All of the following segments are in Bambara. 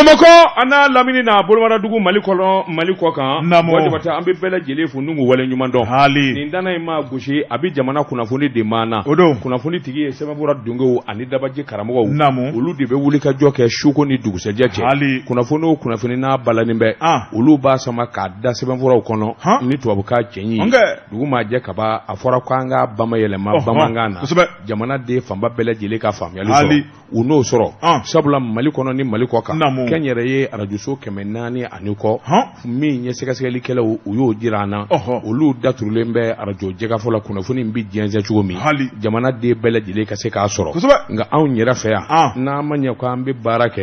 Bamakɔ ana lamini na bolomara dugu Mali kɔnɔ Mali kɔ kan wajibata an bɛ bɛɛ lajɛlen fo n'u wale ɲuman dɔn nin dana in ma gosi a bɛ jamana kunnafoni de maana kunnafoni tigi ye sɛbɛnfura dongew ani dabaji karamɔgɔw olu de bɛ wuli ka jɔ kɛ suko ni dugusɛjɛ cɛ kunnafoni o kunnafoni n'a balanin bɛ olu b'a sama k'a da sɛbɛnfuraw kɔnɔ ni tubabukan cɛɲi dugu maa jɛ kaba a fɔra ko an ka bamayɛlɛma bamanankan na jamana de fanba bɛɛ lajɛlen ka faamuyali sɔrɔ u n'o sɔrɔ sabula Mali kɔnɔ ni Mali kɔ kan kɛn yɛrɛ ye arajoso 400 ani kɔ min ye sɛgɛsɛgɛlikɛlaw u y'o jira an na olu daturulen bɛ arajo jɛgafɔ la kunnafoni bi diɲɛsɛ cogo min jamana de bɛɛ lajɛlen ka se k'a sɔrɔ nka anw yɛrɛ fɛ yan n'an ma ɲɛ ko an bɛ baara kɛ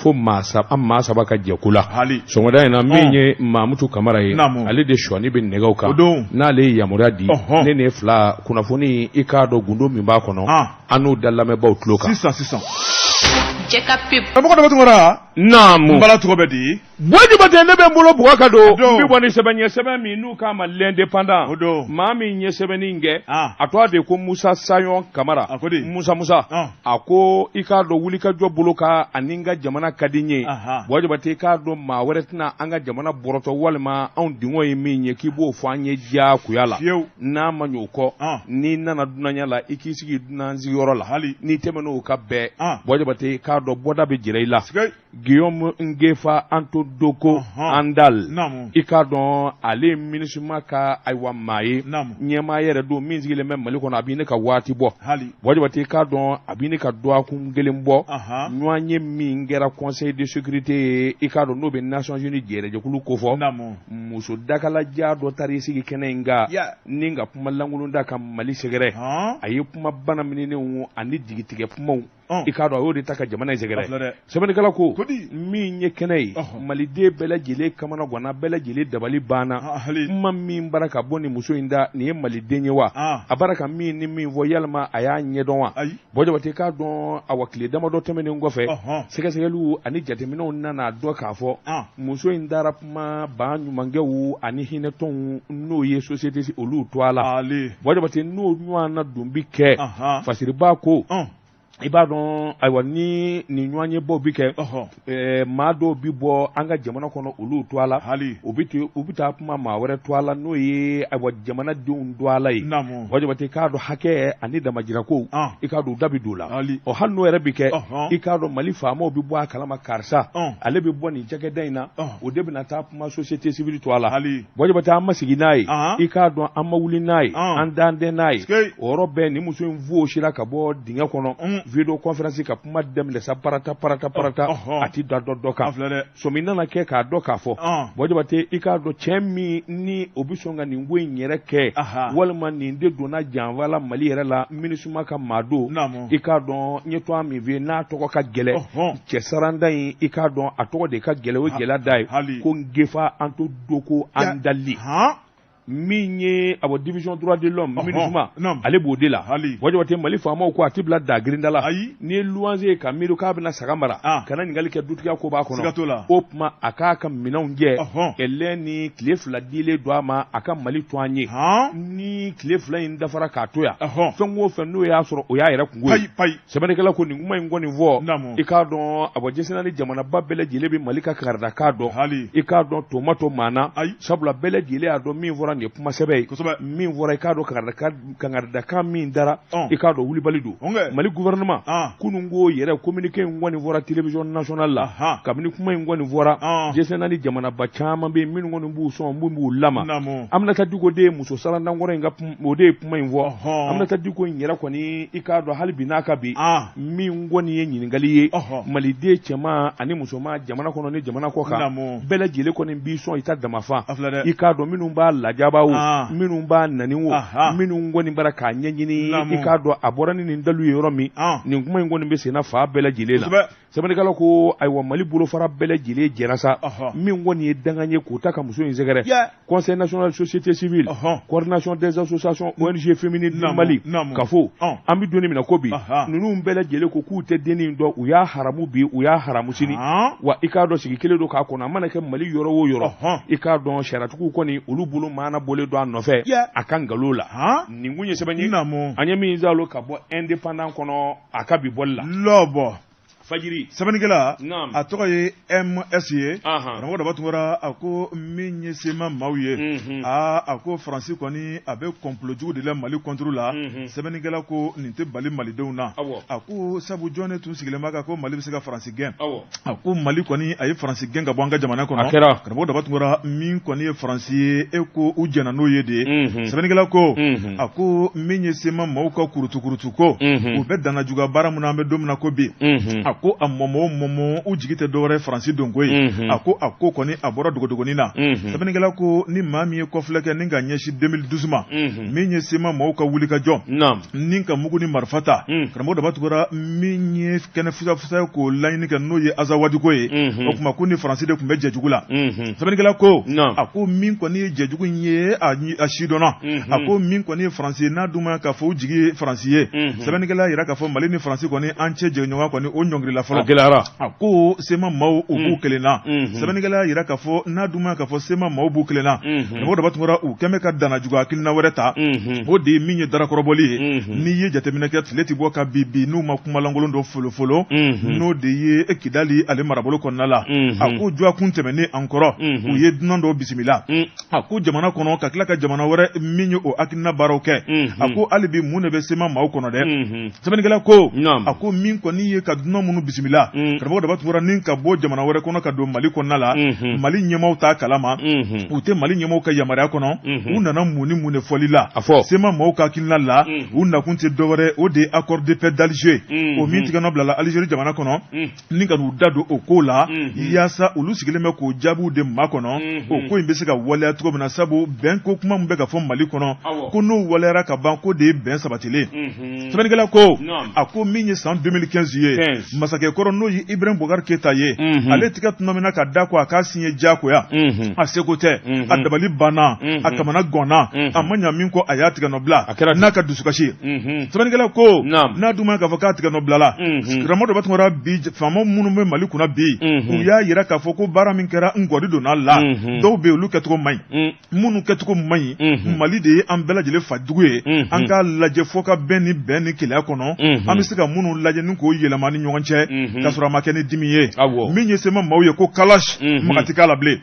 fo an maa saba ka jɛku la sɔgɔmada in na min ye Mamutu Kamara ye ale de sɔni bɛ nɛgɛw kan n'ale ye yamaruya di ne ne fila kunnafoni i k'a dɔn gundo min b'a kɔnɔ an n'u da lamɛnbaaw tulo kan sisan Karamɔgɔ Damatungara naamu bala tɔgɔ bɛ di Wajibate ne bɛ n bolo bugɔ ka don n bɛ bɔ ni sɛbɛn min n'u k'a ma l'indépendant maa min ye sɛbɛnni kɛ a tɔgɔ de ko Musa Sayon Kamara Musa a ko i k'a dɔn wulikajɔ bolo ka ani n ka jamana ka di n ye Wajibate i k'a dɔn maa wɛrɛ tɛna an ka jamana bɔrɔtɔ walima anw dingɔ ye min ye k'i b'o fɔ an ye diyagoya la n'a ma ɲɛ o kɔ n'i nana dunanya la i k'i sigi dunan sigiyɔrɔ la n'i tɛmɛn'o ka bɛɛ Wajibate k'a dɔn bɔda bɛ jira i la Guillaume Ngefa Anto Doko Andal i k'a dɔn ale minisuma ka ayiwa maa ye ɲɛmaa yɛrɛ don min sigilen bɛ Mali kɔnɔ a b'i ne ka waati bɔ Wajibate i k'a dɔn a b'i ne ka dɔgɔkun kelen bɔ ɲɔgɔn ye min kɛra Conseil de sécurité ye i k'a dɔn n'o bɛ Nations Unies jɛrɛjɛkulu ko fɔ muso dakalaja dɔ taara i sigi kɛnɛ in kan ni ka kuma lankolon da ka Mali sɛgɛrɛ a ye kuma bana minɛnenw ani jigitigɛ kumaw i k'a dɔn a y'o de ta ka jamana in sɛgɛrɛ sɛbɛnnikɛla ko min ye kɛnɛ ye maliden bɛɛ lajɛlen kamana ganna bɛɛ lajɛlen dabali banna kuma min bara ka bɔ nin muso in da nin ye maliden ye wa a bara ka min ni min fɔ yalima a y'a ɲɛdɔn wa Wajibate k'a dɔn a wa tile damadɔ tɛmɛnen kɔfɛ sɛgɛsɛgɛliw ani jateminɛw nana dɔ k'a fɔ muso in dara kuma ban ɲumankɛw ani hinɛtɔnw n'o ye société olu to a la Wajibate n'o ɲɔgɔn na don bi kɛ fasiriba ko i b'a dɔn ayiwa ni nin ɲɔgɔn ye bɔ bi kɛ maa dɔw bi bɔ an ka jamana kɔnɔ olu to a la u bɛ taa kuma maa wɛrɛ to a la n'o ye ayiwa jamanadenw to a la ye Wajibate k'a dɔn hakɛ ani damajira ko i k'a dɔn u da bɛ don la hali n'o yɛrɛ bi kɛ i k'a dɔn Mali faamaw bɛ bɔ a kalama karisa ale bɛ bɔ nin cakɛda in na o de bɛna taa kuma société civile to a la Wajibate an ma sigi n'a ye i k'a dɔn an ma wuli n'a ye an danden n'a ye o yɔrɔ bɛɛ nin muso in foosira ka bɔ dingɛ kɔnɔ video conférence ka kuma daminɛ sa parata a ti da dɔ kan somi nana kɛ k'a dɔn k'a fɔ Wajibate i k'a dɔn cɛ min ni o bɛ sɔn ka nin ko in yɛrɛ kɛ walima nin de donna janfa la Mali yɛrɛ la minisuma ka maa don i k'a dɔn n ye to an min fɛ n'a tɔgɔ ka gɛlɛ cɛ saranda in i k'a dɔn a tɔgɔ de ka gɛlɛ o gɛlɛya da ye ko Ngefa Anto Doko Andali min ye a bɔ division droit de l'homme minisuma ale b'o de la Wajibate Mali faamaw ko a ti bila da girinda la ni ye luwanze ye ka miiri k'a bɛna saga mara kana ɲininkali kɛ dutigiya ko b'a kɔnɔ o tuma a k'a ka minɛnw jɛ ɛlɛ ni tile 2 dilen don a ma a ka Mali to an ye ni tile 2 in dafara k'a to yan fɛn o fɛn n'o y'a sɔrɔ o y'a yɛrɛ kungo ye sɛbɛnnikɛla ko nin kuma in kɔni fɔ i k'a dɔn a bɔ jɛsɛnna ni jamanaba bɛɛ lajɛlen bɛ Mali ka karada k'a dɔn i k'a dɔn tomato maana sabula bɛɛ lajɛlen y'a dɔn min fɔra nin ye kuma sɛbɛ ye min fɔra i k'a dɔn kangaridakan min dara i k'a dɔn wulibali don Mali gouvernement kunun ko yɛrɛ communiqué in kɔni fɔra télévision nationale la kabini kuma in kɔni fɔra jɛsɛnna ni jamanaba caman bɛ minnu kɔni b'u sɔn minnu b'u lama Aminata Diko de muso sarandangɔrɔ in ka o de ye kuma in fɔ Aminata Diko in yɛrɛ kɔni i k'a dɔn hali bi n'a ka bi min kɔni ye ɲininkali ye maliden cɛman ani musoman jamana kɔnɔ ni jamana kɔ kan bɛɛ lajɛlen kɔni b'i sɔn i ta damafa i k'a dɔn minnu b'a lajabaw minnu b'a nani wo minnu kɔni bara k'a ɲɛɲini i k'a dɔn a bɔra ni nin dalu ye yɔrɔ min nin kuma in kɔni bɛ senna fa bɛɛ lajɛlen la sɛbɛnnikɛla ko ayiwa Mali bolofara bɛɛ lajɛlen jɛra sa min kɔni ye dangan ye k'o ta ka muso in sɛgɛrɛ Conseil national de société civile coordination des associations ONG féminines du Mali ka fɔ an bɛ donni minɛ ko bi ninnu bɛɛ lajɛlen ko k'u tɛ denni in dɔn u y'a haramu bi u y'a haramu sini wa i k'a dɔn sigi kelen don k'a kɔnɔ a mana kɛ Mali yɔrɔ o yɔrɔ i k'a dɔn sariyatigiw kɔni olu bolo maana bɔlen don a nɔfɛ a ka nkalon la nin kun ye sɛbɛn ye an ye min zalo ka bɔ indépendant kɔnɔ a ka bi bɔli la fajiri sabanikela a tɔgɔ ye MS ye karamɔgɔ daba tungara a ko min ye sema maaw ye a ko Faransi kɔni a bɛ complot jugu de la Mali contre la sɛbɛnnikɛla ko nin tɛ bali malidenw na a ko sabu jɔn tun sigilen b'a kan ko Mali bɛ se ka Faransi gɛn a ko Mali kɔni a ye Faransi gɛn ka bɔ an ka jamana kɔnɔ karamɔgɔ daba tungara min kɔni ye Faransi ye e ko u jɛna n'o ye de sɛbɛnnikɛla ko a ko min ye sema maaw ka kurutu ko u bɛ dana juga baara mun an bɛ don min na ko bi a ko a mɔmɔ u jigi tɛ dɔwɛrɛ Faransi don ko ye a ko kɔni a bɔra dogodogonin na sɛbɛnnikɛla ko ni maa min ye kɔfilɛ kɛ ni ka ɲɛsin 2012 ma min ye sema maaw ka wuli ka jɔ ni ka mugu ni marifa ta karamɔgɔ daba tugura min ye kɛnɛ fusa k'o laɲini kɛ n'o ye Azawadi ko ye o kuma ko ni Faransi de tun bɛ jɛjugu la sɛbɛnnikɛla ko a ko min kɔni ye jɛjugu in ye a sidɔnna a ko min kɔni ye Faransi n'a dun ma k'a fɔ u jigi ye Faransi ye sɛbɛnnikɛla yira k'a fɔ Mali ni Faransi kɔni an cɛ jɛɲɔgɔn kɔni o ɲɔngirila fɔlɔ a ko sema maaw u b'u kelen na sɛbɛnnikɛla yira k'a fɔ n'a dun ma k'a fɔ sema maaw b'u kelen na karamɔgɔ daba tungara u kɛn bɛ ka dana jugu hakilina wɛrɛ ta o de ye min ye darakɔrɔbɔli ye n'i ye jateminɛ kɛ tile ti bɔ ka bi n'u ma kumalankolon dɔ folofolo n'o de ye Kidali ale marabolo kɔnɔna la a ko jɔ kun tɛmɛnen an kɔrɔ u ye dunan dɔw bisimila a ko jamana kɔnɔ ka tila ka jamana wɛrɛ min ye o hakilina baaraw kɛ a ko hali bi mun de bɛ sema maaw kɔnɔ dɛ sɛbɛnnikɛla ko a ko min kɔni ye ka dunan minnu bisimila karamɔgɔ daba tungara ni ka bɔ jamana wɛrɛ kɔnɔ ka don Mali kɔnɔna la Mali ɲɛmaaw t'a kalama u tɛ Mali ɲɛmaaw ka yamaruya kɔnɔ u nana mun ni mun de fɔli la sema maaw ka hakilina la u nakun tɛ dɔwɛrɛ o de ye accord de paix d'Alger o min tigɛnɔ bilala Algérie jamana kɔnɔ ni ka n'u da don o ko la yaasa olu sigilen bɛ k'o jaabiw de ma kɔnɔ o ko in bɛ se ka waleya cogo min na sabu bɛn ko kuma min bɛ ka fɔ Mali kɔnɔ ko n'o waleyara ka ban ko de ye bɛn sabatilen sɛbɛnnikɛla ko a ko min ye san 2015 ye masakɛ kɔrɔ n'o ye Ibrahim Boubacar Keita ye ale tigɛ tuma min na ka da ko a k'a signé diyagoya a seko tɛ a dabali banna a kamana gɔnna a ma ɲa min ko a y'a tigɛ nɔ bila n'a ka dusukasi sɛbɛnnikɛla ko n'a dun ma k'a fɔ k'a tigɛ nɔ bilala karamɔgɔ daba tungara bi faamaw minnu bɛ Mali kunna bi u y'a yira k'a fɔ ko baara min kɛra ngɔdi donna la dɔw bɛ olu kɛcogo man ɲi minnu kɛcogo man ɲi Mali de ye an bɛɛ lajɛlen fajugu ye an k'a lajɛ fo ka bɛn ni keleya kɔnɔ an bɛ se ka minnu lajɛ ni k'o yɛlɛma ni ɲɔgɔn cɛ k'a sɔrɔ a ma kɛ ni dimi ye min ye sema maaw ye ko kalash maga tɛ k'a la bilen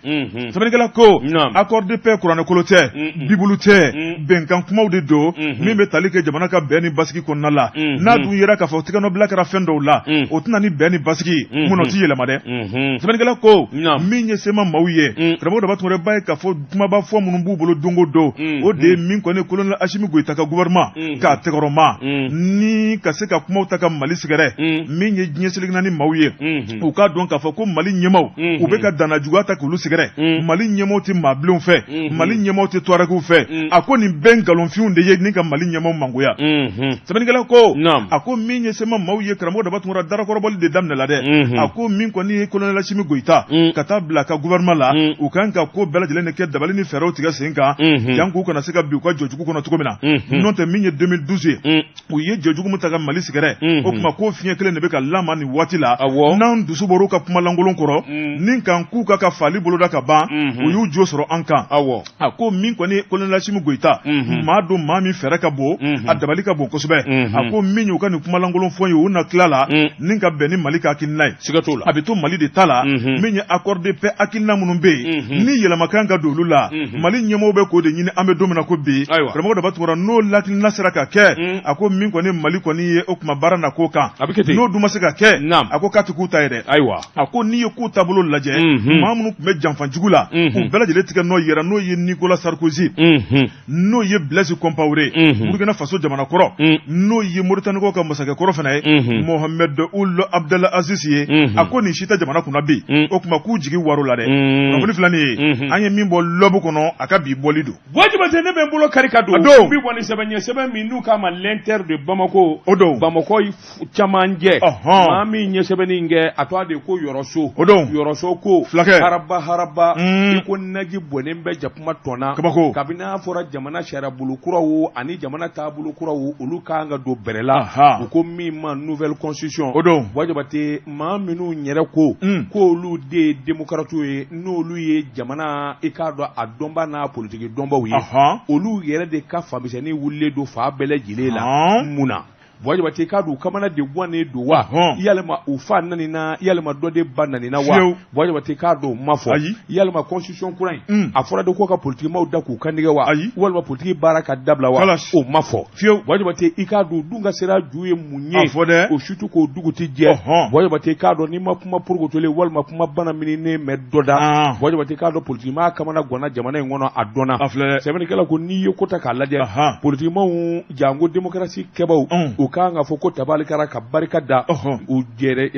sɛbɛnnikɛla ko accord de paix kuranɛkolo tɛ bibulu tɛ bɛnkan kumaw de don min bɛ tali kɛ jamana ka bɛn ni basigi kɔnɔna la n'a dun yera k'a fɔ tigɛnɔbila kɛra fɛn dɔw la o tɛna ni bɛn ni basigi mun tɛ yɛlɛma dɛ sɛbɛnnikɛla ko min ye sema maaw ye karamɔgɔ daba tungara ba ye k'a fɔ kumaba fɔ minnu b'u bolo don o don o de ye min kɔni kolonɛli Asimi Goyita ka gouvernement k'a tɛgɛrɛma ni ka se ka kumaw ta ka Mali sɛgɛrɛ min ye ɲɛsigilan ni maaw ye u k'a dɔn k'a fɔ ko Mali ɲɛmaaw u bɛ ka dana juguya ta k'olu sɛgɛrɛ Mali ɲɛmaaw tɛ maabilenw fɛ Mali ɲɛmaaw tɛ tuarɛgiw fɛ a ko nin bɛɛ nkalonfinw de ye ni ka Mali ɲɛmaaw mangoya sɛbɛnnikɛla ko a ko min ye sema maaw ye karamɔgɔ daba tungara darakɔrɔbɔli de daminɛla dɛ a ko min kɔni ye kolonɛli Asimi Goyita ka taa bila ka gouvernement la u kan ka ko bɛɛ lajɛlen de kɛ dabali ni fɛɛrɛw tigɛ sen kan jan k'u kana se ka bi u ka jɔjugu kɔnɔ cogo min na n'o tɛ min ye 2012 ye u ye jɔjugu min ta ka Mali sɛgɛrɛ o kuma ko fiɲɛ kelen de bɛ ka lama nin waati la n'an dusu bɔr'u ka kumalankolon kɔrɔ nin kan k'u ka faali boloda ka ban u y'u jo sɔrɔ an kan a ko min kɔni kolonɛli Asimi Goyita maa don maa min fɛɛrɛ ka bon a dabali ka bon kosɛbɛ a ko min y'u ka nin kumalankolon fɔ ye u na tila la nin ka bɛn ni Mali ka hakilina ye a bɛ to Mali de ta la min ye accord de paix hakilina minnu bɛ yen ni yɛlɛmakan ka don olu la Mali ɲɛmɔgɔw bɛ k'o de ɲini an bɛ don min na ko bi karamɔgɔ daba tungara n'o hakilina sera ka kɛ a ko min kɔni Mali kɔni ye o kuma baara na k'o kan n'o dun ma se ka kɛ a ko k'a tɛ k'u ta ye dɛ a ko n'i ye k'u taabolo lajɛ maa minnu tun bɛ janfanjugu la u bɛɛ lajɛlen tigɛ nɔ yɛrɛ n'o ye Nicolas Sarkozy n'o ye Blaise Compaoré Burkina Faso jamana kɔrɔ n'o ye Mauritanie ka masakɛ kɔrɔ fana ye Mohamed Ould Abdel Aziz ye a ko nin si tɛ jamana kunna bi o kuma k'u jigi waro la dɛ kunnafoni filanin ye an ye min bɔ lɔbu kɔnɔ a ka bi bɔli don wajibi tɛ ne bɛ n bolo kari ka don bi bɔ ni sɛbɛn ɲɛ sɛbɛn min n'u k'a ma l'inter de Bamako o don Bamako caman jɛ maa min ɲɛ sɛbɛnnin kɛ a tɔgɔ de ko Yɔrɔso o don Yɔrɔso ko filakɛ haraba i ko naji bɔnnen bɛ jakuma tɔnna kabako kabini n'a fɔra jamana sariya bolo kuraw ani jamana taabolo kuraw olu kan ka don bɛrɛ la u ko min ma nouvelle constitution o don wajibi tɛ maa minnu yɛrɛ ko k'olu de ye démocrates ye n'olu ye jamana i k'a dɔn a dɔnba n'a politique dɔnbaw ye olu yɛrɛ de ka famisɛnnin wulilen don fa bɛɛ lajɛlen la mun na Wajabate ka do kamana de wane do wa yalma ufa nanina yalma dode bananina wa wajabate ka do mafo yalma constitution kuran afora de ko ka politique ma da ku kandiga wa walma politique baraka dabla wa o mafo wajabate ika do dunga sera juye munye o shutu ko duguti je wajabate ka do ni ma kuma purgo tole walma kuma bana minine me doda wajabate ka do politique ma kamana gona jamana ngono adona sebeni kala ko ni yokota ka lade politique ma jango démocratie kebaw o kanga foko tabalikara ka barika da o jere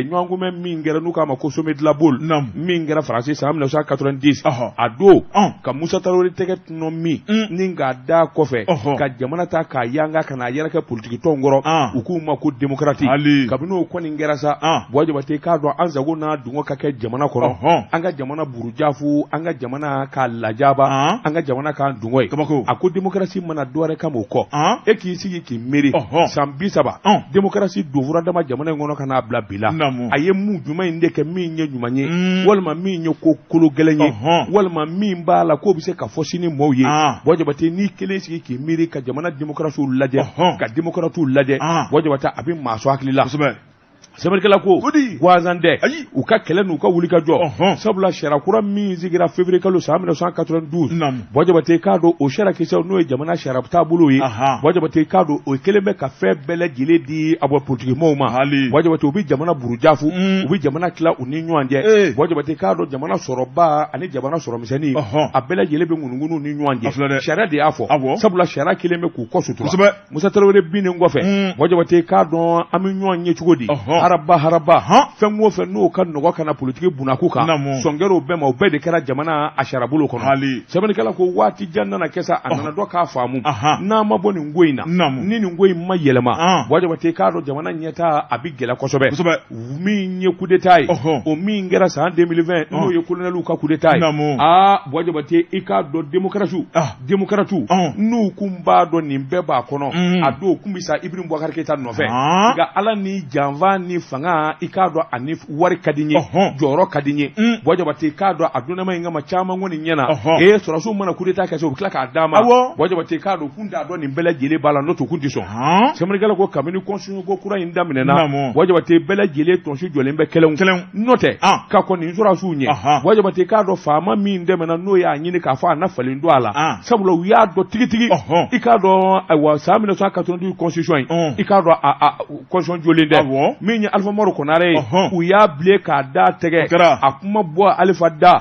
nyangume mingera nuka ma ko sommet de la boule mingera français en 1990 ado ka Musa Traoré teket no mi ninga da kofe ka jamana ta ka yanga kana yara ka politique tongoro hukuma ko démocratique kabino ko ningera sa boje bate ka do an zago na dungo ka ke jamana kono anga jamana burujafu anga jamana ka lajaba anga jamana ka dungo ako démocratie mana doare kamo ko e ki sigi ki meri sambisaba démocratie dovura dama jamana ngono kana bla bila aye mu juma inde ke mi nye juma nye walma mi nye ko kolo gelenye walma mi mbala ko bise ka fosini moye boje bate ni kele sigi ki meri ka jamana démocratie laje ka démocratie laje boje bata abin maso hakilila Semerkela ko wazande uka kele nuka wulika jo sabula shara kura mi zigira février kalo 1992 boje bate kado o shara kisa no jamana shara tabulo yi boje bate kado o keleme ka fe bele gile di abo politique moma boje bate obi jamana burujafu obi jamana kila uninyo anje boje bate kado jamana soroba ani jamana soro misani abele gile be ngununu ninyo anje shara de afo sabula shara keleme ku kosutura Musa Traoré bine ngofe boje bate kado aminyo anye chugodi haraba fenwo fenno kan no kana politique bunakuka songero bema obede kera jamana asharabulo kono sebeni kala ko wati janna na kesa anana do ka famu na maboni ngoina nini ngoi mayelema waje bate kado jamana nyeta abigela kosobe mi nye coup d'état o mi ngera sa 2020 no yekuluna luka coup d'état waje bate ikado démocratie nu kumba do nimbeba kono ado kumbisa Ibrahim Boubacar Keita nofe ga ala ni janva ni fanga ikado anif wari kadinye joro kadinye boje bate ikado aduna mai ngama chama ngoni nyana soraso mana kudeta ka so klaka adama boje bate ikado kunda do ni bela jele bala no to kundi so semri gala ko kamini constitution go kura inda minena boje bate bela jele tonsu jole mbe kelen note ka ko ni soraso nye boje bate ikado fama mi ndeme na no ya nyini ka fa na fali ndo ala sabulo wiya do tigitigi ikado wa samina so ka to constitution ikado constitution jole nde mi Alpha Moro konare u ya ble ka da tege akuma bo Alpha da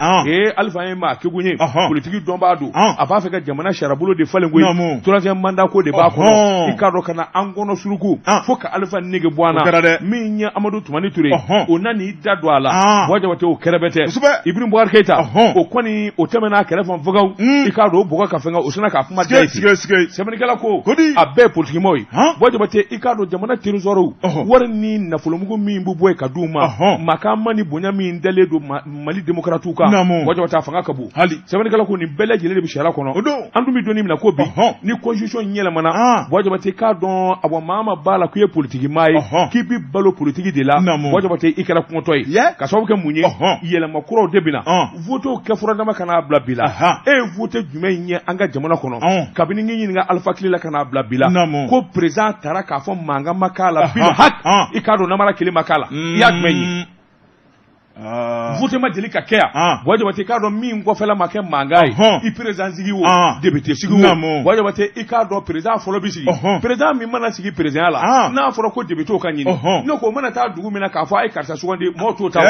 Alpha ma kegunye politique domba do afa fe ka jamana sharabulo de falengo troisième mandat ko de ba ko ikaro kana angono suruku foka Alpha nege bwana minya Amadou Toumani Touré onani dado ala waje wate o kerebete Ibrahim Boubacar Keita o koni o temena kerefon vogaw ikaro boga ka fenga o sona ka fuma daiti semenikala ko abe politique moy waje wate ikaro jamana tirizoro warni na mugo mi mbuboy kaduma makama ni bonya mi ndele do Mali démocratique ka waje wata fanga kabu sebeni kala ko ni bele jele bi shara kono andu mi doni mi na ko bi ni constitution nyela mana waje wata ka don abo mama bala ku ye politique mai kipi balo politique de la waje wata ikala ko toy ka so ke munye yela makuro debina voto ke fura dama kana bla bila voto jume nye anga jamana kono kabini ngi nga Alpha Kilila kana bla bila ko president taraka fo manga makala bila hak ikado na mara kile makala yakmenyi vote ma delika kea waje wate kado mi ngofela make mangai I president sigi wo député sigi wo waje wate ikado president folo bi sigi president mi mana sigi president ala na foro ko député o kanyini no ko mana ta dugu mina ka fa ai karsa suwande moto ta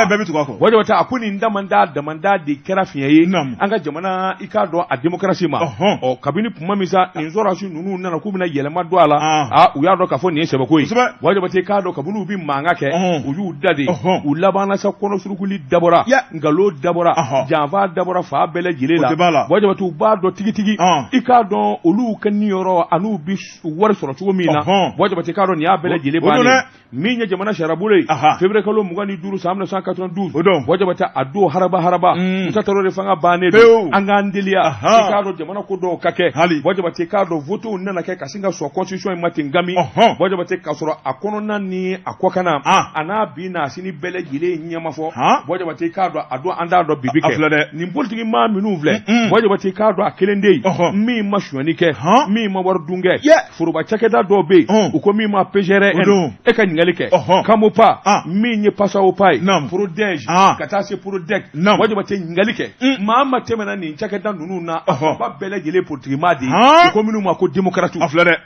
waje wate akuni ndamanda damanda de kera fiye anga jamana ikado a démocratie ma o kabini puma misa inzora shi nunu nana ku mina yelema do ala u ya do ka fo ni sebe ko waje wate kado kabunu bi manga ke u yu dade u labana sa kono kuli dabora ngalo dabora java dabora fa bele jilela waje batu ba do tigitigi ikado olu kaniyoro anu bi war soro chugo mina waje batu ikado ni abele jile bani minya jamana sharabule febre kalo mugani duru samna 192 waje batu ado haraba Musa Traoré fanga bane do angandilia ikado jamana ko do kake waje batu ikado voto nana ke kasinga so constitution matingami waje batu kasoro akono nani akwakana ana bina sini bele jile nyama fo waje bate Jabate k'a dɔn a don an t'a dɔn bibi kɛ nin politique maa minnu filɛ Mɔgɔ Jabate k'a dɔn a kelen de ye min ma sonyani kɛ min ma wari dun kɛ foroba cakɛda dɔw bɛ yen u ko min ma PGRN e ka ɲininkali kɛ Kamopa min ye PASAOPA ye Prodej ka taa se Prodec Mɔgɔ Jabate ɲininkali kɛ maa ma tɛmɛna nin cakɛda ninnu na a fanba bɛɛ lajɛlen politique maa de ye u ko minnu ma ko démocrate a filɛ dɛ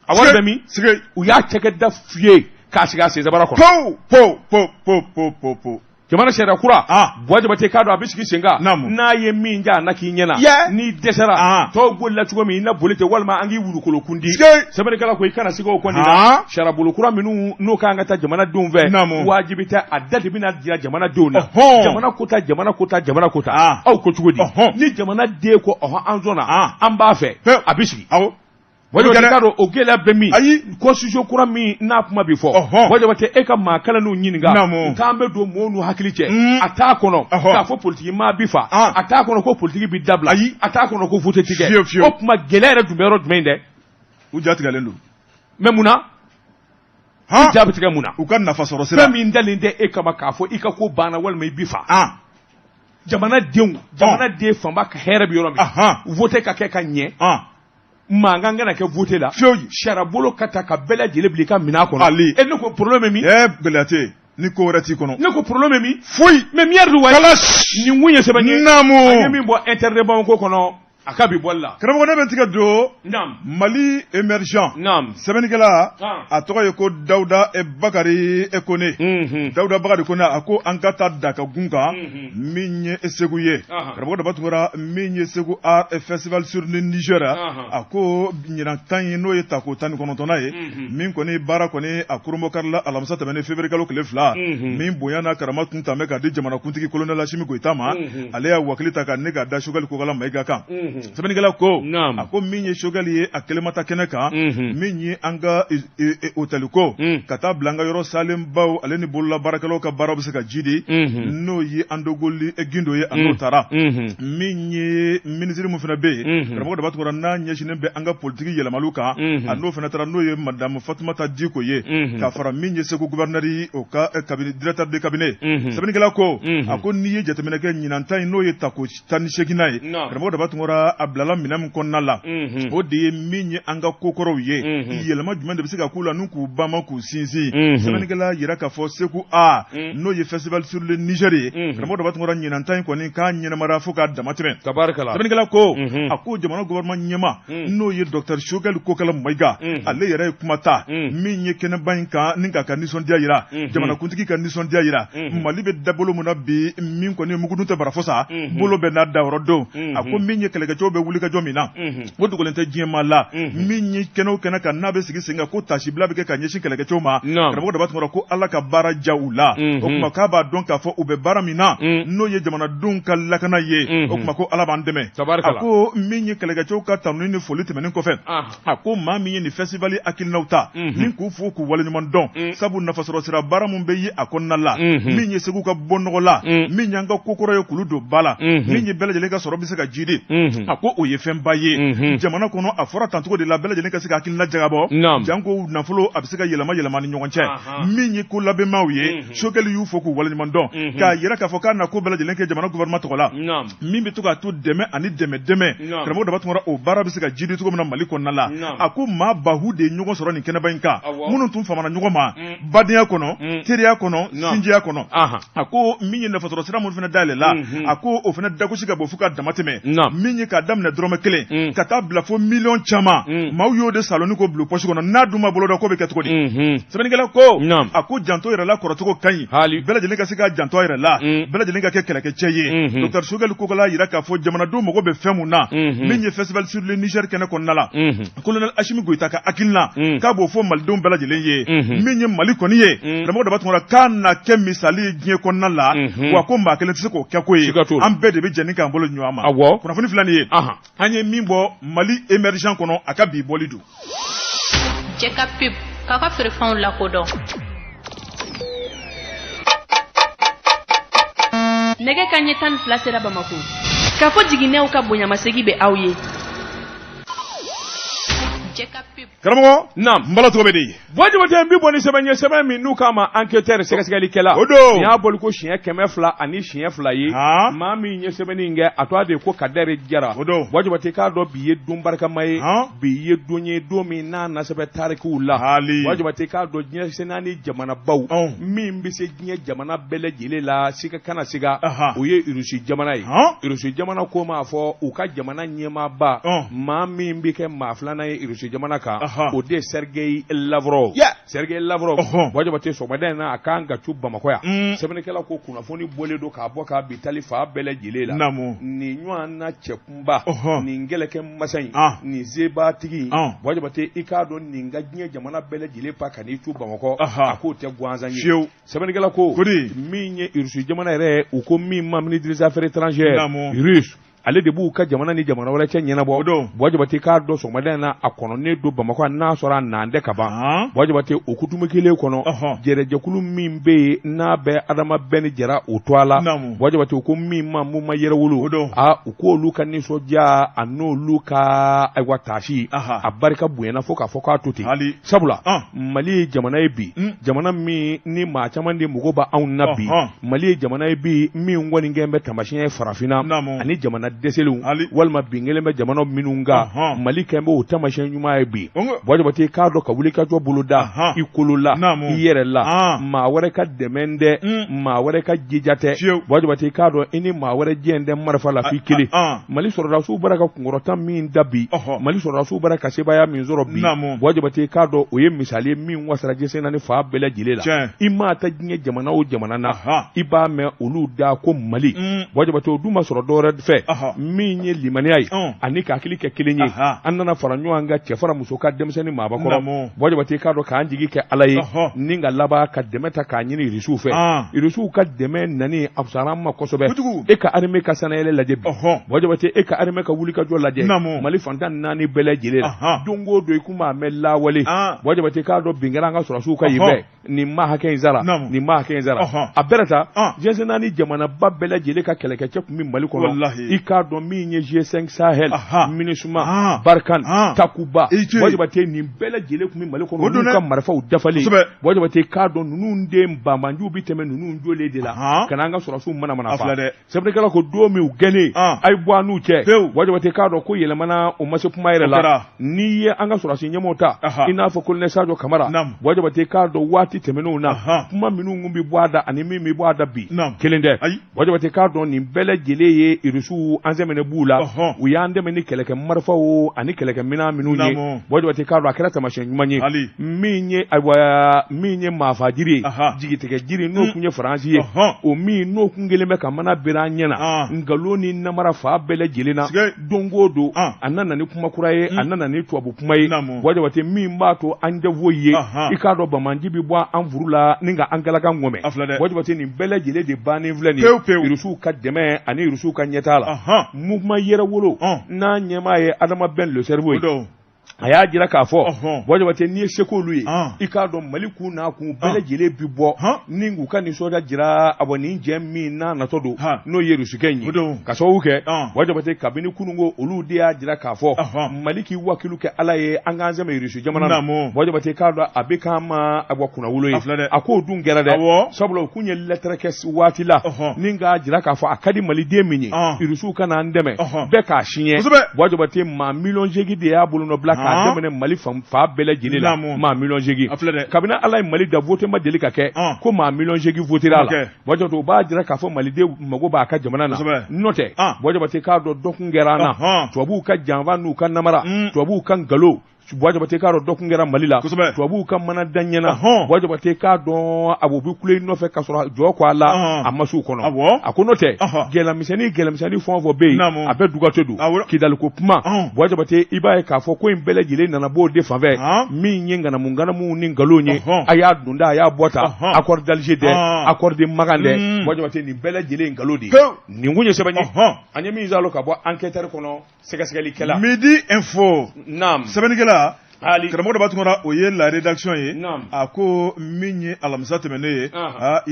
a wari bɛ min u y'a cakɛda f'i ye k'a sigi a sen sabara kɔrɔ po jamana sariya kura Mɔgɔ Jabate k'a dɔn a bɛ sigi sen kan n'a ye min ja na k'i ɲɛna n'i dɛsɛra tɔw bolila cogo min i na boli ten walima an k'i wulukolo kundi sɛbɛnnikɛla ko i kana sigi o kɔni na sariya bolo kura minnu n'o kan ka taa jamanadenw fɛ wajibi tɛ a da de bɛna dira jamanadenw na jamana kota aw ko cogo di ni jamanaden ko an sɔnna an b'a fɛ a bɛ sigi Mɔgɔ Jabate k'a dɔn o gɛlɛya bɛ min constitution kura min n'a kuma bi fɔ Mɔgɔ Jabate e ka maa kalanniw ɲininka k'an bɛ don mɔɔw n'u hakili cɛ a t'a kɔnɔ k'a fɔ politique maa bi fa a t'a kɔnɔ ko politique bi dabila a t'a kɔnɔ ko vote ti kɛ o tuma gɛlɛya yɛrɛ dun bɛ yɔrɔ jumɛn dɛ u ja tigɛlen don mais munna u ja bɛ tigɛ munna u ka nafa sɔrɔ sira fɛn min dalen tɛ e kama k'a fɔ i ka ko banna walima i bi fa jamanaden fanba ka hɛrɛ bɛ yɔrɔ min vote ka kɛ ka ɲɛ mankan kana kɛ vote la sariya bolo ka ta ka bɛɛ lajɛlen bila i ka minɛn kɔnɔ ne ko problème ye min gɛlɛya tɛ ni ko wɛrɛ t'i kɔnɔ ne ko problème ye min foyi mais mi yɛrɛ de wa nin kun ye sɛbɛn ye a ye min bɔ intérêt banko kɔnɔ a ka bi bɔli la karamɔgɔ ne bɛ tigɛ don Mali émergent sɛbɛnnikɛla a tɔgɔ ye ko Dawuda Bakari Kone Dawuda Bakari Kone a ko an ka taa Dakagun kan min ye Segu ye karamɔgɔ daba tun kɛra min ye Segu Art Festival sur le Niger a ko ɲinan tan ye n'o ye tako 19 ye min kɔni baara kɔni a kurumɔ karila alamisa tɛmɛnen février kalo tile 2 min bonya na karama tun tɛmɛ ka di jamanakuntigi colonel Asimi Goita ma ale y'a wakili ta ka ne ka da Choguel Kokala Mayiga kan sɛbɛnnikɛla ko a ko min ye Choguel ye a kelemata kɛnɛ kan min ye an ka hôtel ko ka taa bila an ka yɔrɔ salenbaw ale ni bolola baarakɛlaw ka baaraw bɛ se ka jidi n'o ye Andogoli Gindo ye a n'o taara min ye ministre mun fana bɛ yen karamɔgɔ daba tugura n'a ɲɛsinnen bɛ an ka politique yɛlɛmaliw kan a n'o fana taara n'o ye madame Fatumata Diko ye ka fara min ye Segu gouverneur o ka directeur de cabinet sɛbɛnnikɛla ko a ko n'i ye jateminɛ kɛ ɲinan ta in n'o ye tako 18 ye karamɔgɔ daba tugura a bilala minɛn min kɔnɔna la o de ye min ye an ka kokɔrɔw ye yɛlɛma jumɛn de bɛ se ka k'u la n'u k'u bama k'u sinsin sɛbɛnnikɛla yira k'a fɔ Segu A n'o ye festival sur le Niger ye karamɔgɔ daba tugura ɲinan ta in kɔni k'a ɲɛnamara fo k'a dama tɛmɛ sɛbɛnnikɛla ko a ko jamana gouvernement ɲɛma n'o ye Dr Choguel Kokala Mayiga ale yɛrɛ ye kuma ta min ye kɛnɛba in kan ni ka nisɔndiya yira jamanakuntigi ka nisɔndiya yira Mali bɛ dabolo mun na bi min kɔni mugudun tɛ barafo sa bolo bɛ n'a da yɔrɔ don a ko min ye kɛlɛkɛcɛw bɛ wuli ka jɔ min na o dogolen tɛ diɲɛ maa la min ye kɛnɛ o kɛnɛ kan n'a bɛ sigi sen kan ko tasibila bɛ kɛ ka ɲɛsin kɛlɛkɛcɛw ma karamɔgɔ daba tun ko Ala ka baara ja u la o kuma k'a b'a dɔn k'a fɔ u bɛ baara min na n'o ye jamanadenw ka lakana ye o kuma ko Ala b'an dɛmɛ a ko min ye kɛlɛkɛcɛw ka tanuni ni foli tɛmɛnen kɔfɛ a ko maa min ye nin festival hakilinaw ta ni k'u fo k'u waleɲuman dɔn sabu nafasɔrɔ sira baara mun bɛ ye a kɔnɔna la min ye Segu ka bɔ nɔgɔ la min y'an ka kokɔrɔ ye k'olu don ba la min ye bɛɛ lajɛlen ka sɔrɔ bɛ se ka jidi a ko o ye fɛnba ye jamana kɔnɔ a fɔra tancogo de la bɛɛ lajɛlen ka se ka hakilina jagabɔ janko nafolo a bɛ se ka yɛlɛma ni ɲɔgɔn cɛ min ye ko labɛnmaw ye Choguel y'u fo k'u waleɲuman dɔn k'a yɛrɛ k'a fɔ k'a na ko bɛɛ lajɛlen kɛ jamana gouvernement tɔgɔ la min bɛ to k'a to dɛmɛ ani dɛmɛ karamɔgɔ daba tun o baara bɛ se ka jidi cogo min na Mali kɔnɔna la a ko maa bahu de ye ɲɔgɔn sɔrɔ nin kɛnɛba in kan minnu tun famana ɲɔgɔn ma badenya kɔnɔ teriya kɔnɔ sinjiya kɔnɔ a ko min ye nafasɔrɔ sira minnu fana dayɛlɛ la a ko o fana dagosi ka bɔ fo ka dama tɛmɛ min ye k'a daminɛ dɔrɔmɛ 1 ka taa bila fo million caman maaw y'o de salonni ko bilo poche kɔnɔ n'a dun ma bolo dɔn ko bɛ kɛ cogo di sɛbɛnnikɛla ko a ko janto yɛrɛ la kɔrɔcogo ka ɲi bɛɛ lajɛlen ka se ka janto yɛrɛ la bɛɛ lajɛlen ka kɛ kɛlɛkɛcɛ ye Dr Choguel Kokala yira k'a fɔ jamanadenw mago bɛ fɛn mun na min ye festival sur le Niger kɛnɛ kɔnɔna la colonel Asimi Goita ka hakilina k'a b'o fɔ malidenw bɛɛ lajɛlen ye min ye Mali kɔni ye karamɔgɔ daba tun k'a na kɛ misali ye diɲɛ kɔnɔna la wa ko maa kelen tɛ se k'o kɛ ko ye an bɛɛ de bɛ jɛni k'an bolo ɲɔgɔn ma kunnafoni filɛ nin ye an ye min bɔ Mali émergent kɔnɔ a ka bi bɔli don Jeka pub k'a ka feerefɛnw lakodɔn nɛgɛ kanɲɛ 12 sera Bamako k'a fɔ jiginɛw ka bonyamasegi bɛ aw ye Jeka pub karamɔgɔ naam mbala to be di Bojabate bi boni sɛbɛn ye sɛbɛn min n'u k'a ma enquêteur sɛgɛsɛgɛlikɛla o don nin y'a boli ko siɲɛ 200 ani siɲɛ 2 ye maa min ye sɛbɛnni in kɛ a tɔgɔ de ko Kadɛri Jara o don Bojabate k'a dɔn bi ye don barikama ye bi ye don ye don min n'a nasɛbɛ tarikiw la Bojabate k'a dɔn diɲɛ senna ni jamanabaw min bɛ se diɲɛ jamana bɛɛ lajɛlen la siga kana siga o ye Rusi jamana ye Rusi jamana ko m'a fɔ u ka jamana ɲɛmaaba maa min bɛ kɛ maa filanan ye Rusi jamana kan o de Sergei Lavrov Sergei Lavrov Bojabate sɔgɔmada in na a kan ka tu Bamakɔ yan sɛbɛnnikɛla ko kunnafoni bɔlen don k'a bɔ k'a bi tali fa bɛɛ lajɛlen la nin ɲɔgɔn na cɛkunba nin gɛlɛkɛ masa in nin zebatigi Bojabate i k'a dɔn nin ka diɲɛ jamana bɛɛ lajɛlen pa ka n'i tu Bamakɔ a k'o tɛ gansan ye sɛbɛnnikɛla ko min ye Rusi jamana yɛrɛ u ko min ma ministre des affaires étrangères russe ale de b'u ka jamana ni jamana wɛrɛ cɛ ɲɛnabɔ Bojabate k'a dɔn sɔgɔmada in na a kɔnɔnen don Bamakɔ n'a sɔrɔ a nan tɛ ka ban Bojabate o kutumu kelen kɔnɔ jɛrɛjɛkulu min bɛ yen n'a bɛ adama bɛɛ ni jara o to a la Bojabate u ko min ma mun ma yɛrɛ wolo u k'olu ka nisɔndiya a n'olu ka ayiwa taasi a barika bonyana fo k'a fɔ k'a to ten sabula Mali ye jamana ye bi jamana min ni maa caman de mago bɛ anw na bi Mali ye jamana ye bi min kɔni kɛ bɛ taamasiyɛn farafinna ani jamana dɛsɛlenw walima bin kelen bɛ jamana minnu kan Mali kɛn bɛ o taamasiyɛn ɲuman ye bi Bojabate k'a dɔn ka wuli ka jɔ boloda i kolo la i yɛrɛ la maa wɛrɛ ka dɛmɛ tɛ maa wɛrɛ ka jija tɛ Bojabate k'a dɔn i ni maa wɛrɛ jɛn tɛ marifa la f'i kelen Mali sɔrɔdasiw bara ka kunkɔrɔta min da bi Mali sɔrɔdasiw bara ka sebaaya min sɔrɔ bi Bojabate k'a dɔn o ye misali ye min wasara jɛsɛnna ni fa bɛɛ lajɛlen la i maa ta diɲɛ jamana o jamana na i b'a mɛn olu da ko Mali Bojabate o dun ma sɔrɔ dɔwɛrɛ fɛ min ye limaniya ye ani ka hakili kɛ kelen ye an nana fara ɲɔgɔn kan cɛ fara muso ka denmisɛnnin maabakɔrɔ Bojabate k'a dɔn k'an jigi kɛ Ala ye ni ka laban ka dɛmɛ ta k'a ɲini Rusiw fɛ Rusiw ka dɛmɛ nani a fisara an ma kosɛbɛ e ka armée ka sanayɛlɛ lajɛ bi Bojabate e ka armée ka wuli ka jɔ lajɛ Mali fantan 4 bɛɛ lajɛlen la don o don i kun b'a mɛn lawale Bojabate k'a dɔn bin kɛra an ka sɔrɔdasiw ka yen bɛɛ nin ma hakɛ in sara nin ma hakɛ in sara a bɛɛ ta diɲɛ naani jamanaba bɛɛ lajɛlen ka kɛlɛkɛcɛ kun bɛ Mali kɔnɔ i k'a dɔn min ye G5 Sahel MINUSMA Barkhane Takuba Bojabate nin bɛɛ lajɛlen kun bɛ Mali kɔnɔ olu ka marifaw dafalen Bojabate k'a dɔn ninnu den banbanjuw bi tɛmɛ ninnu jɔlen de la ka n'an ka sɔrɔdasiw mana fa sɛbɛnnikɛla ko don min u gɛnnen a ye bɔ an n'u cɛ Bojabate k'a dɔn ko yɛlɛmana o ma se kuma yɛrɛ la n'i ye an ka sɔrɔdasi ɲɛmɔgɔw ta i n'a fɔ colonel Sadio Kamara Bojabate k'a dɔn waati tɛmɛnenw na kuma minnu bɛ bɔ a da ani min bɛ bɔ a da bi kelen tɛ Bojabate k'a dɔn nin bɛɛ lajɛlen ye Rusiw an zɛmɛnɛ b'u la u y'an dɛmɛ ni kɛlɛkɛ marifaw ani kɛlɛkɛminɛn minnu ye Bojabate k'a dɔn a kɛra taamasiyɛn ɲuman ye min ye maafa jiri ye jigitigɛ jiri n'o kun ye Faransi ye o min n'o kun kelen bɛ ka mana bere an ɲɛna nkalon ni namara fa bɛɛ lajɛlen na don o don a nana ni kuma kura ye a nana ni tubabu kuma ye Bojabate min b'a to an tɛ foyi ye i k'a dɔn Bamanji bɛ bɔ an furu la ni ka an galakan ŋɔmɛ Bojabate nin bɛɛ lajɛlen de bannen filɛ nin ye Rusiw ka dɛmɛ ani Rusiw ka ɲɛtaa la mouvement yɛrɛ wolo n'a ɲɛmaa ye Adama Ben le cerveau ye a y'a jira k'a fɔ Bojabate n'i ye se k'olu ye i k'a dɔn Mali kun n'a kun bɛɛ lajɛlen bi bɔ ni k'u ka nisɔndiya jira a nin jɛ min n'a natɔ don n'o ye Rusukɛ in ye ka sababu kɛ Bojabate kabini kununko olu de y'a jira k'a fɔ Mali k'i wakilu kɛ Ala ye an k'an sɛmɛ Rusi jamana na Bojabate k'a dɔn a bɛ k'an ma kunnawolo ye a k'o dun kɛra dɛ sabula u kun ye lettre kɛ waati la ni k'a jira k'a fɔ a ka di Maliden min ye Rusiw ka n'an dɛmɛ bɛɛ k'a siɲɛ Bojabate maa 8 de y'a bolo nɔ bila k'a daminɛ Mali fa bɛɛ lajɛlen la maa 8 kabini Ala ye Mali da vote ma deli ka kɛ ko maa 8 votera la Bojabate o b'a jira k'a fɔ Maliden mago b'a ka jamana na n'o tɛ Bojabate k'a dɔn dɔkun kɛra an na tubabuw ka janfa n'u ka namara tubabuw ka nkalon Bojabate k'a dɔn dɔkun kɛra Mali la tubabuw ka mana da ɲɛna Bojabate k'a dɔn a bɛ kule nɔfɛ ka sɔrɔ jɔ ko a la a ma s'u kɔnɔ a ko n'o tɛ gɛlɛmisɛnnin fɛn o fɛn bɛ yen a bɛɛ dugato don kidaliko kuma Bojabate i b'a ye k'a fɔ ko in bɛɛ lajɛlen nana b'o de fanfɛ min ye ŋanamu ni nkalon ye a y'a donda a y'a bɔ ta accord d'Alger dɛ accord de Magan dɛ Bojabate nin bɛɛ lajɛlen nkalon de nin kun ye sɛbɛn ye an ye min zalo ka bɔ enquêteur kɔnɔ sɛgɛsɛgɛlikɛla Midi Info naam sɛbɛnnikɛla karamɔgɔ b'a tungara o ye la rédaction ye a ko min ye alamisa tɛmɛnen ye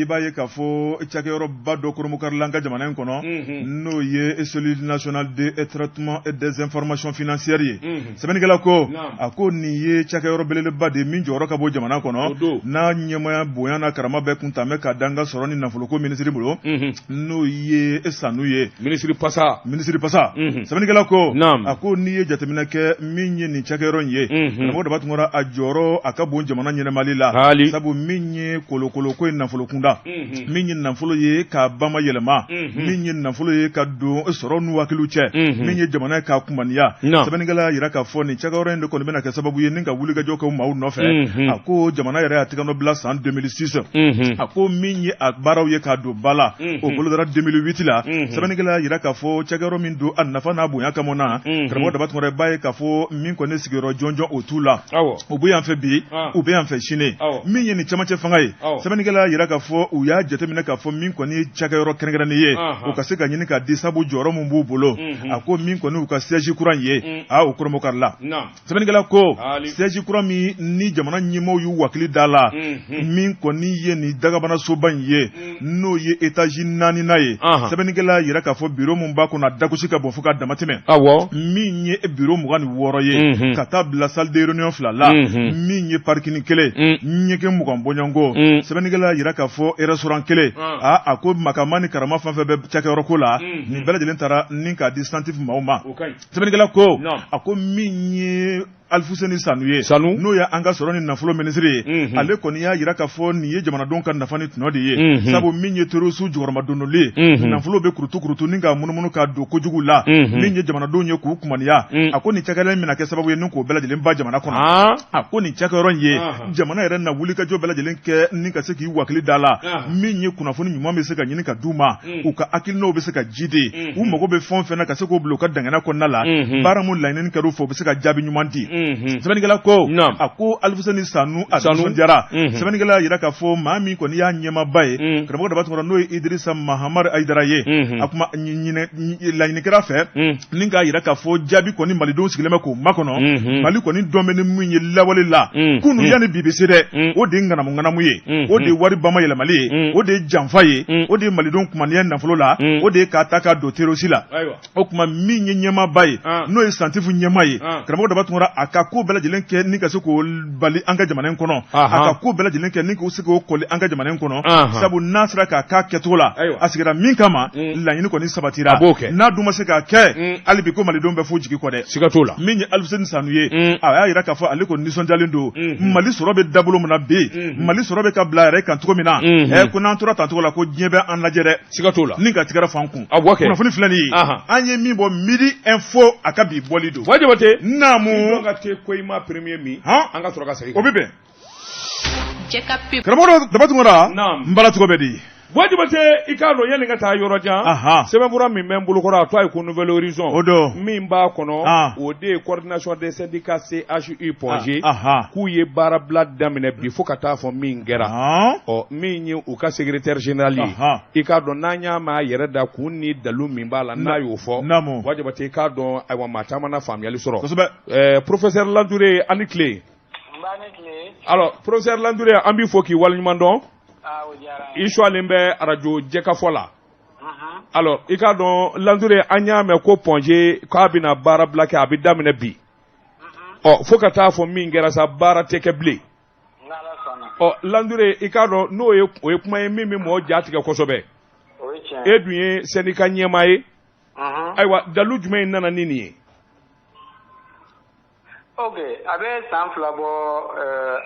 i b'a ye k'a fɔ cakɛyɔrɔba dɔ koromokari ka jamana in kɔnɔ n'o ye solide national de traitement et des informations financières ye sɛbɛnnikɛla ko a ko nin ye cakɛyɔrɔ belebeleba de min jɔyɔrɔ ka bɔ jamana kɔnɔ n'a ɲɛmaya bonya na karama bɛɛ kun tɛmɛ ka danga sɔrɔ ni nafoloko minisiri bolo n'o ye sanu ye minisiri pasa sɛbɛnnikɛla ko a ko n'i ye jateminɛ kɛ min ye nin cakɛyɔrɔ in ye karamɔgɔ daba tungara a jɔyɔrɔ a ka bon jamana ɲɛnɛmali la sabu min ye kolokolo ko ye nafolo kunda min ye nafolo ye ka bama yɛlɛma min ye nafolo ye ka don sɔrɔ n'u hakiliw cɛ min ye jamana ka kumaniya sɛbɛnnikɛla yira k'a fɔ nin cakɛyɔrɔ in de kɔni bɛna kɛ sababu ye ni ka wulikajɔ kɛ maaw nɔfɛ a ko jamana yɛrɛ y'a tɛgɛ nɔ bila san 2006 a ko min ye a baaraw ye k'a don ba la o bolo dara 2008 la sɛbɛnnikɛla yira k'a fɔ cakɛyɔrɔ min don a nafa n'a bonya kama na karamɔgɔ daba tungara b'a ye k'a fɔ min kɔni sigiyɔrɔ jɔnjɔn o t'u la u bɛ yan fɛ bi u bɛ yan fɛ sini min ye nin camancɛ fanga ye sɛbɛnnikɛla yira k'a fɔ u y'a jateminɛ k'a fɔ min kɔni ye cakɛyɔrɔ kɛrɛnkɛrɛnnen ye u ka se ka ɲini ka di sabu jɔyɔrɔ min b'u bolo a ko min kɔni u ka siège kura ye o koromokari la sɛbɛnnikɛla ko siège kura min ni jamana ɲɛmaaw y'u wakili da la min kɔni ye nin dagabana soba in ye n'o ye étage 4nan ye sɛbɛnnikɛla yira k'a fɔ bureau min b'a kɔnɔ a dagosi ka bon fo ka dama tɛmɛ min ye bureau 26 ye ka taa bila salle de réunion 2 la min ye parking 1 ɲɛgɛn 20 bɔɲɔngo sɛbɛnnikɛla yira k'a fɔ restaurant 1 a ko makama ni karama fɛn fɛn bɛ cakɛyɔrɔ ko la nin bɛɛ lajɛlen taara ni k'a di santif maaw ma sɛbɛnnikɛla ko a ko min ye Alfuseni Sanu ye n'o ye an ka sɔrɔ ni nafolo minisiri ye ale kɔni y'a yira k'a fɔ nin ye jamanadenw ka nafa ni tɔnɔ de ye sabu min ye terroriste jɔyɔrɔma dondoli ye nafolo bɛ kurutu ni k'a munumunu k'a don kojugu la min ye jamanadenw ye k'u kumaniya a ko nin cakɛyɔrɔ in bɛna kɛ sababu ye ni k'o bɛɛ lajɛlen ba jamana kɔnɔ a ko nin cakɛyɔrɔ in ye jamana yɛrɛ na wulikajɔ bɛɛ lajɛlen kɛ ni ka se k'i wakili da la min ye kunnafoni ɲuman bɛ se ka ɲini ka d'u ma u ka hakilinaw bɛ se ka jidi u mago bɛ fɛn o fɛn na ka se k'o bila u ka dangana kɔnɔna la baara mun laɲini kɛr'u fɛ u bɛ se ka jaabi ɲuman di sɛbɛnnikɛla ko a ko Alfuseni Sanu a nisɔndiyara sɛbɛnnikɛla yira k'a fɔ maa min kɔni y'a ɲɛmaaba ye karamɔgɔ daba tungara n'o ye Idrissa Mahamadu Aidara ye a kuma laɲinikɛla fɛ ni k'a yira k'a fɔ jaabi kɔni malidenw sigilen bɛ k'o makɔnɔ mali kɔni dɔn bɛ ni min ye lawale la kunu yanni bi bɛ se dɛ o de ye ŋanamu ye o de ye wari bama yɛlɛmali ye o de ye janfa ye o de ye malidenw kumaniya nafolo la o de ye k'a ta k'a don terroriste la o kuma min ye ɲɛmaaba ye n'o ye santifu ɲɛma ye karamɔgɔ daba tungara a ka ko bɛɛ lajɛlen kɛ ni ka se k'o bali an ka jamana in kɔnɔ a ka ko bɛɛ lajɛlen kɛ ni k'o se k'o kɔli an ka jamana in kɔnɔ sabu n'a sera k'a k'a kɛcogo la a sigira min kama laɲini kɔni sabatira n'a dun ma se k'a kɛ hali bi ko malidenw bɛ fo jigi kɔ dɛ siga t'o la min ye Alfuseni Sanu ye a y'a yira k'a fɔ ale kɔni nisɔndiyalen don mali sɔrɔ bɛ dabolo min na bi mali sɔrɔ bɛ ka bila yɛrɛ kan cogo min na ko n'an tora tan cogo la ko diɲɛ bɛ an lajɛ dɛ siga t'o la ni ka tigɛra fan kun kunnafoni filɛ nin ye an ye min bɔ midi info a ka bi bɔli don Wajibate naamu Koyima premier mi an ka sɔrɔ ka segin o bɛ bɛn karamɔgɔ daba tungara n bala cogo bɛ di Wajibate i k'a dɔn yanni ka taa yɔrɔ jan sɛbɛnfura min bɛ n bolokɔrɔ a to a ye ko Nouvelle Horizon o don min b'a kɔnɔ o de ye coordination des syndicats CHU Pongé k'u ye baarabila daminɛ bi fo ka taa fɔ min kɛra min ye u ka secrétaire général ye i k'a dɔn n'an y'a mɛn a yɛrɛ da kun ni dalu min b'a la n'a y'o fɔ Wajibate i k'a dɔn ayiwa maa caman na faamuyali sɔrɔ kosɛbɛ professeur Lanture a ni tile alors professeur Lanture an b'i fo k'i waleɲuman dɔn i suwalen bɛ radio jɛkafɔ la alors i k'a dɔn Lanture an y'a mɛn ko Pongé k'a bɛna baarabila kɛ a bɛ daminɛ bi fo ka taa fɔ min kɛra sa baara tɛ kɛ bilen Lanture i k'a dɔn n'o ye kuma ye min bɛ mɔgɔ ja tigɛ kosɛbɛ e dun ye syndicat ɲɛmaa ye ayiwa dalu jumɛn nana ni nin ye ok a bɛ san 2 bɔ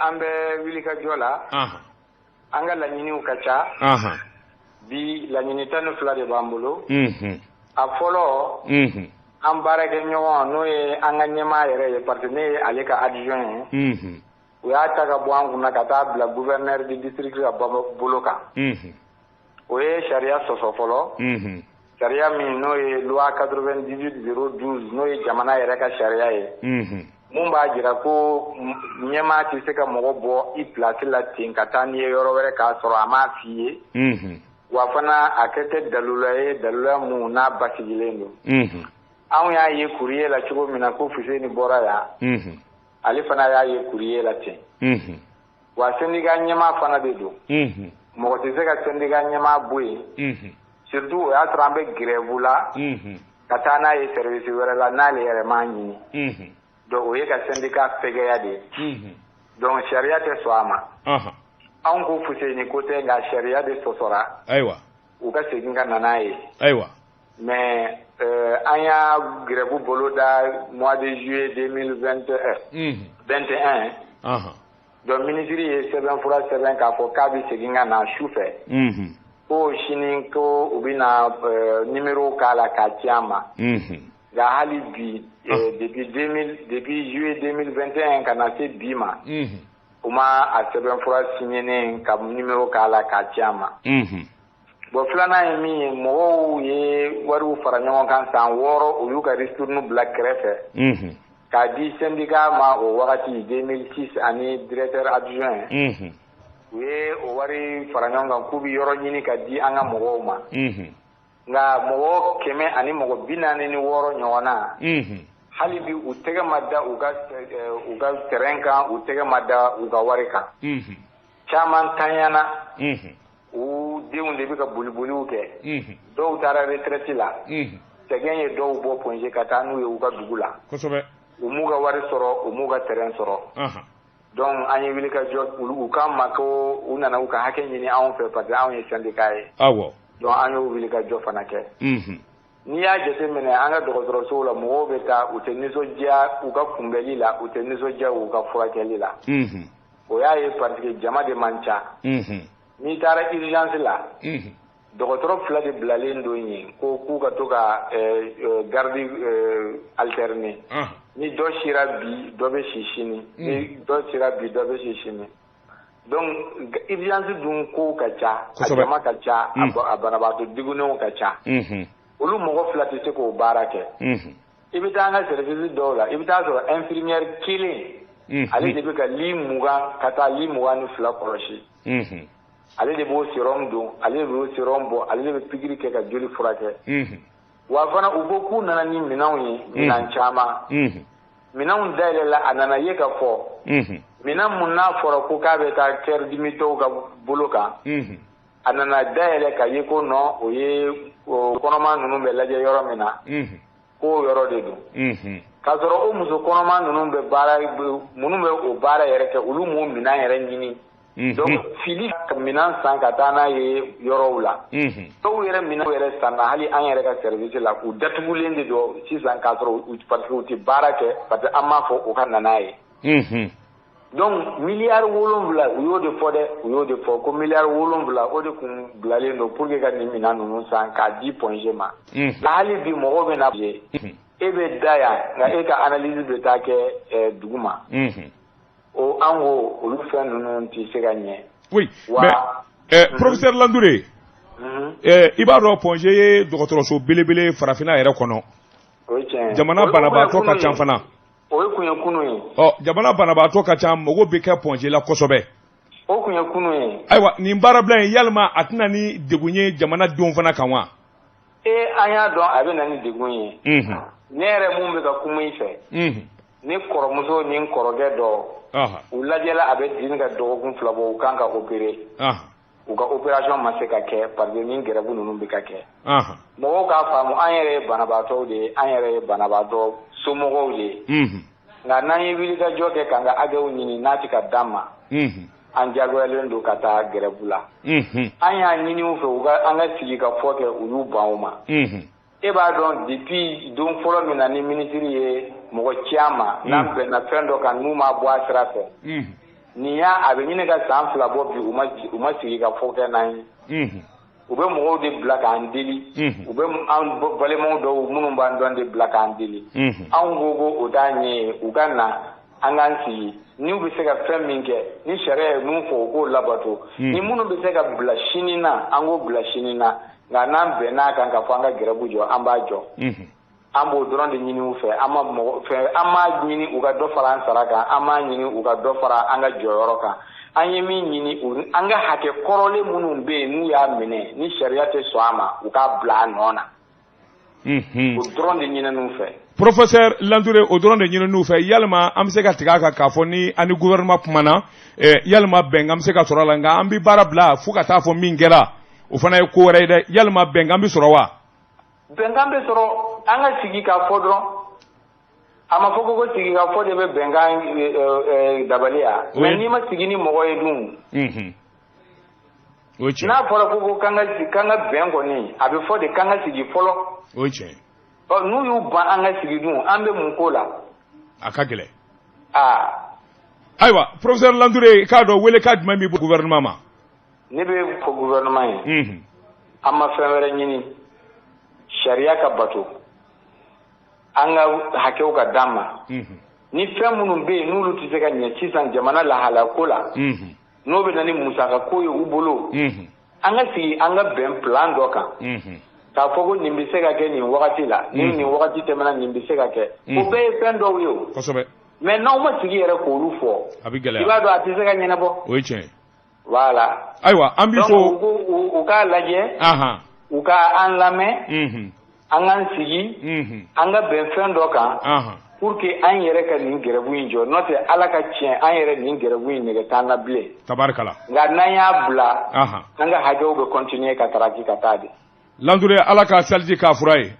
an bɛ wilikajɔ la an ka laɲiniw ka ca bi laɲini 12 de b'an bolo a fɔlɔ an baarakɛ ɲɔgɔn n'o ye an ka ɲɛmaa yɛrɛ ye parce que ne ye ale ka adjoint ye u y'a ta ka bɔ an kunna ka taa bila gouverneur du district ka bolo kan o ye sariya sɔsɔ fɔlɔ sariya min n'o ye loi 98/012 n'o ye jamana yɛrɛ ka sariya ye mun b'a jira ko ɲɛmaa tɛ se ka mɔgɔ bɔ i place la ten ka taa n'i ye yɔrɔ wɛrɛ k'a sɔrɔ a m'a f'i ye wa fana a kɛ tɛ dalula ye dalula mun n'a basigilen don anw y'a ye courrier la cogo min na ko Fuseni bɔra yan ale fana y'a ye courrier la ten wa syndicat ɲɛmaa fana de don mɔgɔ tɛ se ka syndicat ɲɛmaa bɔ yen surtout o y'a sɔrɔ an bɛ grève la ka taa n'a ye service wɛrɛ la n'ale yɛrɛ m'a ɲini donc o ye ka syndicat fɛgɛya de ye donc sariya tɛ sɔn a ma anw ko Fuseni ko tɛ nka sariya de sɔsɔra ayiwa u ka segin ka na n'a ye ayiwa mais an y'a grève bolo da mois de juillet 2021 donc ministre ye sɛbɛnfura sɛbɛn k'a fɔ k'a bɛ segin ka na su fɛ ko sini ko u bɛna numéro k'a la k'a ci an ma nka hali bi depuis juillet 2021 ka na se bi ma u ma a sɛbɛnfura signé ka numéro k'a la k'a ci an ma bon filanan ye min ye mɔgɔw ye wariw fara ɲɔgɔn kan san 6 u y'u ka ristourne bila kɛrɛfɛ k'a di syndicat ma o wagati 2006 ani directeur adjoint u ye o wari fara ɲɔgɔn kan k'u bɛ yɔrɔ ɲini ka di an ka mɔgɔw ma nka mɔgɔ 100 ani mɔgɔ 46 ɲɔgɔn na hali bi u tɛgɛ ma da u ka terrain kan u tɛgɛ ma da u ka wari kan caman tanyana u denw de bɛ ka boliboliw kɛ dɔw taara retraite la sɛgɛn ye dɔw bɔ Ponge ka taa n'u ye u ka dugu la u m'u ka wari sɔrɔ u m'u ka terrain sɔrɔ donc an ye wili ka jɔ u k'an ma ko u nana u ka hakɛ ɲini anw fɛ parce que anw ye syndicat ye donc an y'o wili ka jɔ fana kɛ n'i y'a jateminɛ an ka dɔgɔtɔrɔsow la mɔgɔw bɛ taa u tɛ nisɔndiya u ka kunbɛnli la u tɛ nisɔndiya u ka furakɛli la o y'a ye parce que jama de man ca n'i taara urgence la dɔgɔtɔrɔ 2 de bilalen don yen ko k'u ka to ka garde alterner ni dɔ sira bi dɔ bɛ si sini ni dɔ sira bi dɔ bɛ si sini donc urgence dun kow ka ca a jama ka ca a banabaatɔ degunenw ka ca olu mɔgɔ 2 tɛ se k'o baara kɛ i bɛ taa an ka service dɔw la i bɛ taa sɔrɔ infirmière kelen ale de bɛ ka lit 20 ka taa lit 22 kɔlɔsi ale de b'o sérum don ale de b'o sérum bɔ ale de bɛ pikiri kɛ ka joli furakɛ wa fana u ko k'u nana ni minɛnw ye minɛn caman minɛnw dayɛlɛla a nana ye ka fɔ minɛn mun n'a fɔra ko k'a bɛ taa kɛr dimitɔw ka bolo kan a nana dayɛlɛ ka ye ko non o ye kɔnɔma ninnu bɛ lajɛ yɔrɔ min na k'o yɔrɔ de don k'a sɔrɔ o muso kɔnɔma ninnu bɛ baara minnu bɛ o baara yɛrɛ kɛ olu m'o minɛn yɛrɛ ɲini donc fili ka minɛn san ka taa n'a ye yɔrɔw la dɔw yɛrɛ minɛnw yɛrɛ san na hali an yɛrɛ ka service la u datugulen de don sisan k'a sɔrɔ parce que u tɛ baara kɛ parce que an m'a fɔ u ka na n'a ye donc miliyari 7 u y'o de fɔ dɛ u y'o de fɔ ko miliyari 7 o de kun bilalen don pour que ka nin minɛn ninnu san k'a di Ponge ma hali bi mɔgɔw bɛ na e bɛ da yan nka e ka analyse bɛ taa kɛ dugu ma o an ko olu fɛn ninnu tɛ se ka ɲɛ oui mais professeur Landoure i b'a dɔn Ponge ye dɔgɔtɔrɔso belebele farafinna yɛrɛ kɔnɔ o ye tiɲɛ jamana banabaatɔ ka ca fana o ye kun ye kunun ye jamana banabaatɔ ka ca mɔgɔw bɛ kɛ Ponge la kosɛbɛ o kun ye kunun ye ayiwa nin baarabila in yalima a tɛna ni degun ye jamanadenw fana kan wa an y'a dɔn a bɛ na ni degun ye ne yɛrɛ mun bɛ ka kuma i fɛ ni kɔrɔmuso ni kɔrɔkɛ dɔ u lajɛla a bɛ dimi ka dɔgɔkun 2 bɔ u kan ka opérer u ka opération ma se ka kɛ parce que ni grève ninnu bɛ ka kɛ mɔgɔw k'a faamu an yɛrɛ ye banabaatɔw de ye an yɛrɛ ye banabaatɔ somɔgɔw de ye nka n'an ye wilikajɔ kɛ k'an ka hakɛw ɲini n'a tɛ ka d'an ma an jagoyalen don ka taa grève la an y'a ɲini u fɛ an ka sigi ka fɔ kɛ u y'u ban o ma e b'a dɔn depuis don fɔlɔ min na ni ministre ye mɔgɔ ci an ma n'an bɛnna fɛn dɔ kan n'u ma bɔ a sira fɛ nin a bɛ ɲini ka san 2 bɔ bi u ma sigi ka fɔ kɛ n'an ye u bɛ mɔgɔw de bila k'an deli u bɛ an balimaw dɔw minnu b'an dɔn de bila k'an deli anw ko o t'a ɲɛ ye u ka na an k'an sigi n'u bɛ se ka fɛn min kɛ ni sariya ye mun fɔ u k'o labato ni minnu bɛ se ka bila sini na an k'o bila sini na nka n'an bɛnn'a kan ka fɔ an ka grève jɔ an b'a jɔ an b'o dɔrɔn de ɲini u fɛ an m'a ɲini u ka dɔ fara an sara kan an m'a ɲini u ka dɔ fara an ka jɔyɔrɔ kan an ye min ɲini an ka hakɛ kɔrɔlen minnu bɛ yen n'u y'a minɛ ni sariya tɛ sɔn a ma u k'a bila a nɔ na o dɔrɔn de ɲinɛn'u fɛ. Professeur Lantouré o dɔrɔn de ɲinɛn'u fɛ yalima an bɛ se ka tigɛ a kan k'a fɔ ni ani gouvernement kumana yalima bɛnkan bɛ se ka sɔrɔ a la nka an bɛ baara bila fo ka taa fɔ min kɛra o fana ye ko wɛrɛ ye dɛ yalima bɛnkan bɛ sɔrɔ wa. Bɛnkan bɛ sɔrɔ an ka sigi k'a fɔ dɔrɔn a ma fɔ ko sigi k'a fɔ de bɛ bɛnkan dabali ya mais n'i ma sigi ni mɔgɔ ye dun. N'a fɔra ko k'an ka bɛn kɔni a bɛ fɔ de k'an ka sigi fɔlɔ. O ye tiɲɛ. N'u y'u ban an ka sigi dun an bɛ mun ko la. A ka gɛlɛn. Ayiwa professeur Lantouré k'a dɔn wele k'a jumɛn b'i bolo gouvernement ma. Ne bɛ fɔ gouvernement ye. An ma fɛn wɛrɛ ɲini sariya ka bato an ka hakɛw ka d'an ma. Ni fɛn minnu bɛ yen n'olu tɛ se ka ɲɛ sisan jamana lahala ko la. N'o bɛ na ni musaka ko ye u bolo. An ka sigi an ka bɛn plan dɔ kan. K'a fɔ ko nin bɛ se ka kɛ nin wagati la ni nin wagati tɛmɛna nin bɛ se ka kɛ o bɛɛ ye fɛn dɔw ye o. Kosɛbɛ. Mais n'aw ma sigi yɛrɛ k'olu fɔ. A bɛ gɛlɛya. I b'a dɔn a tɛ se ka ɲɛnabɔ. O ye tiɲɛ. Voilà. Ayiwa an b'i fɔ. Donc u k'a lajɛ. U ka an lamɛn. An k'an sigi. An ka bɛn fɛn dɔ kan. Pour que an yɛrɛ ka nin gɛrɛbu in jɔ n'o tɛ ala ka tiɲɛ an yɛrɛ nin gɛrɛbu in nɛgɛ t'an na bilen. Tabarikala. Nka n'an y'a bila. An ka hakɛw bɛ continuer ka taraki ka taa de. Lantouré ala ka saliji k'a fura ye.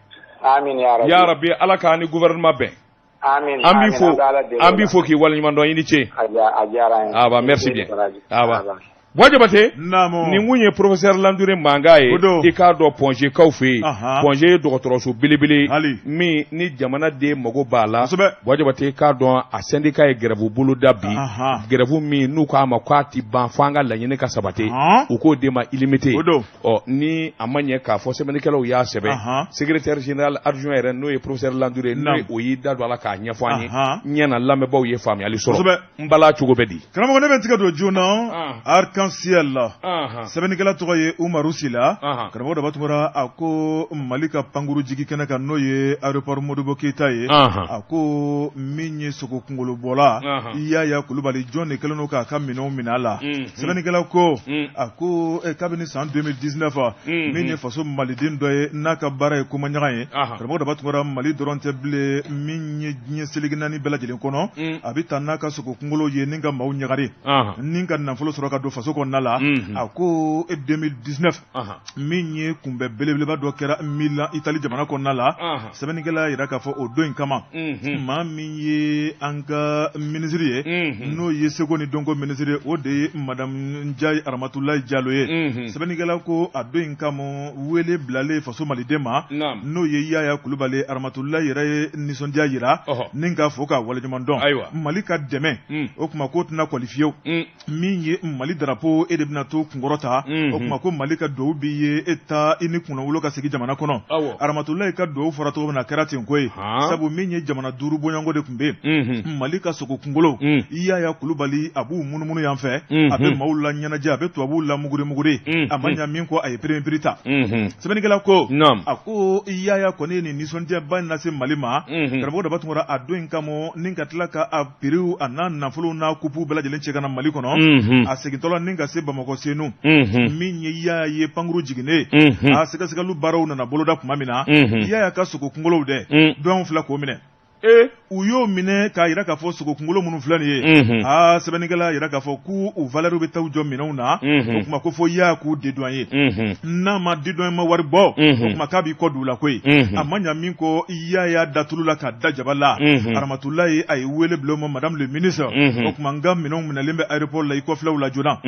Amin ya Rabbi. Ya Rabbi ala k'a ni gouvernement bɛn. Amin. An b'i fo k'i waleɲuman dɔn i ni ce. A diyara n ye. Aba merci bien. Aba. Wajabate nin kun ye professeur Lantouré mankan ye i k'a dɔn Pongé kaw fɛ yen Pongé ye dɔgɔtɔrɔso belebele min ni jamanaden mago b'a la Wajabate k'a dɔn a syndicat ye grève bolo da bi grève min n'u k'a ma k'a ti ban fo an ka laɲini ka sabati u k'o de ma illimité ni a ma ɲɛ k'a fɔ sɛbɛnnikɛlaw y'a sɛbɛn secrétaire général adjoint yɛrɛ n'o ye professeur Lantouré n'o o y'i da don a la k'a ɲɛfɔ an ye ɲɛna lamɛnbaaw ye faamuyali sɔrɔ n bala cogo bɛ di. Karamɔgɔ ne bɛ tigɛ don joona ciel la sɛbɛnnikɛla tɔgɔ ye Umaru Sila karamɔgɔ dɔ b'a tɔgɔra a ko Mali ka pankuru jigi kɛnɛ kan n'o ye aéroport Modibo Keita ye a ko min ye sogo kunkolo bɔla Yaya Kulubali jɔn de kɛlen don k'a ka minɛnw minɛ a la sɛbɛnnikɛla ko a ko kabini san 2019 min ye faso maliden dɔ ye n'a ka baara ye komaɲaga ye karamɔgɔ dɔ b'a tɔgɔra Mali dɔrɔn tɛ bilen min ye diɲɛ seligi naani bɛɛ lajɛlen kɔnɔ a bɛ taa n'a ka sogo kunkolo ye ni ka maaw ɲagari ni ka nafolo sɔrɔ ka don faso kɔnɔna la a ko 2019 min ye kunbɛ belebeleba dɔ kɛra Milan Italie jamana kɔnɔna la sɛbɛnnikɛla yira k'a fɔ o don in kama maa min ye an ka ministre ye n'o ye seko ni dɔnko ministre ye o de ye madame Ndiaye Aramatulayi Diallo ye sɛbɛnnikɛla ko a don in kama wele bilalen faso maliden ma n'o ye Yaya Kulubali Aramatulayi yɛrɛ ye nisɔndiya yira ni k'a fɔ ka waleɲuman dɔn Mali ka dɛmɛ o kuma k'o tɛna qualifié min ye Mali drapeau e de bɛna to kunkɔrɔta o kuma ko Mali ka duwawu b'i ye e ta i ni kunnawolo ka segin jamana kɔnɔ Aramatulayi ka duwawu fɔra cogo min na kɛra ten ko ye sabu min ye jamana 5 bɔɲɔgɔnko de tun bɛ yen Mali ka sogo kunkolo Yaya Kulubali a b'u munumunu yan fɛ a bɛ maaw la ɲɛnajɛ a bɛ tubabuw la muguri a ma ɲa min kɔ a ye perepere ta sɛbɛnnikɛla ko a ko Yaya kɔni ye nin nisɔndiyaba in lase Mali ma karamɔgɔ dɔ b'a tun a don in kama ni ka tila ka a piriw a n'a nafolo n'a kupu bɛɛ lajɛlen cɛ ka na Mali kɔnɔ a segintɔla ni ka se Bamakɔ senu min ye Yaya ye pankuru jiginnen a sɛgɛsɛgɛliw baaraw nana boloda tuma min na Yaya ka sogo kunkolow dɛ dɔn fila k'o minɛ u y'o minɛ k'a yira k'a fɔ sogo kunkolo minnu filɛ nin ye sɛbɛnnikɛla yira k'a fɔ k'u valeur bɛ taa jɔ minɛnw na o kuma ko fɔ Yaya k'u dédouane ye n'a ma dédouane ma wari bɔ o kuma k'a b'i kɔ don u la koyi a ma ɲa min kɔ Yaya datulu la k'a da jaba la Aramatulayi a ye wele bila o ma madame le ministre o kuma n ka minɛnw minɛlen bɛ aéroport la i kɔfilɛw la joona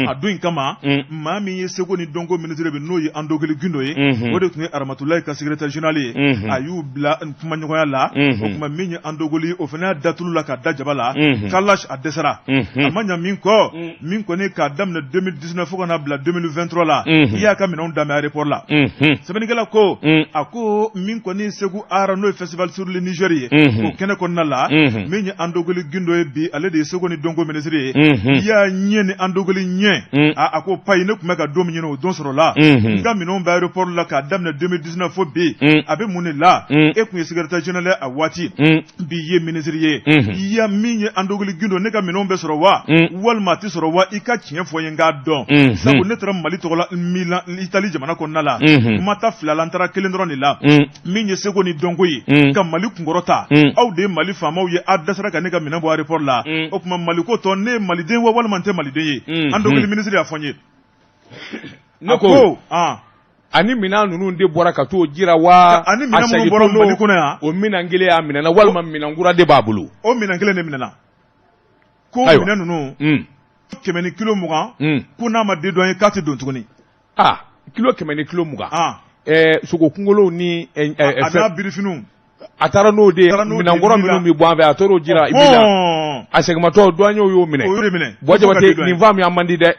a don in kama maa min ye seko ni dɔnko ministre bɛ n'o ye Andogili Gundo ye o de tun ye Aramatulayi ka secrétaire général ye a y'u bila kumaɲɔgɔnya la o kuma min ye Andogoli o fana y'a datulu la k'a da jaba la Kalash a dɛsɛra a ma ɲa min kɔ min kɔni k'a daminɛ 2019 fo ka n'a bila 2023 la i y'a ka minɛnw daminɛ aéroport la sɛbɛnnikɛla ko a ko min kɔni Segu Ara n'o ye festival sur le Niger ye o kɛnɛ kɔnɔna la min ye Andogoli Gundo ye bi ale de ye Seko ni dɔnko ministre ye i y'a ɲɛ ni Andogoli ɲɛ a ko payi ne tun bɛ ka don min ɲini o don sɔrɔ la n ka minɛnw bɛ aéroport la k'a daminɛ 2019 fo bi a bɛ mun de la e tun ye secrétaire général a waati bi ye ministre ye i ya min ye an dogoli gindo ne ka minɛnw bɛ sɔrɔ wa walima tɛ sɔrɔ wa i ka tiɲɛ fɔ ye n k'a dɔn sabu ne taara Mali tɔgɔ la Itali jamana kɔnɔna la ma taa fila la n taara kelen dɔrɔn de la min ye seko ni dɔnko ye ka Mali kunkɔrɔta aw de ye Mali faamaw ye a dasara ka ne ka minɛn bɔ aéroport la o tuma Mali ko tɔ ne ye maliden wa walima n tɛ maliden ye an dogoli ministre y'a fɔ n ye ne ko ani minan ninnu de bɔra ka t'o jira wa ani minan minnu bɔra Mali kɔnɔ yan o minan kelen y'a minɛna walima minan kura de b'a bolo o minan kelen de minɛna ko minan ninnu 100 ni kilo 20 ko n'a ma den dɔ ye k'a tɛ don tuguni kilo 100 ni kilo 20 sogo kunkolo ni a n'a birifiniw a taara n'o de minan kura minnu bɛ bɔ an fɛ a taara o jira i bɛ la a seginmatɔ dɔ an y'o minɛ bɔ Jabate nin faamu y'an man di dɛ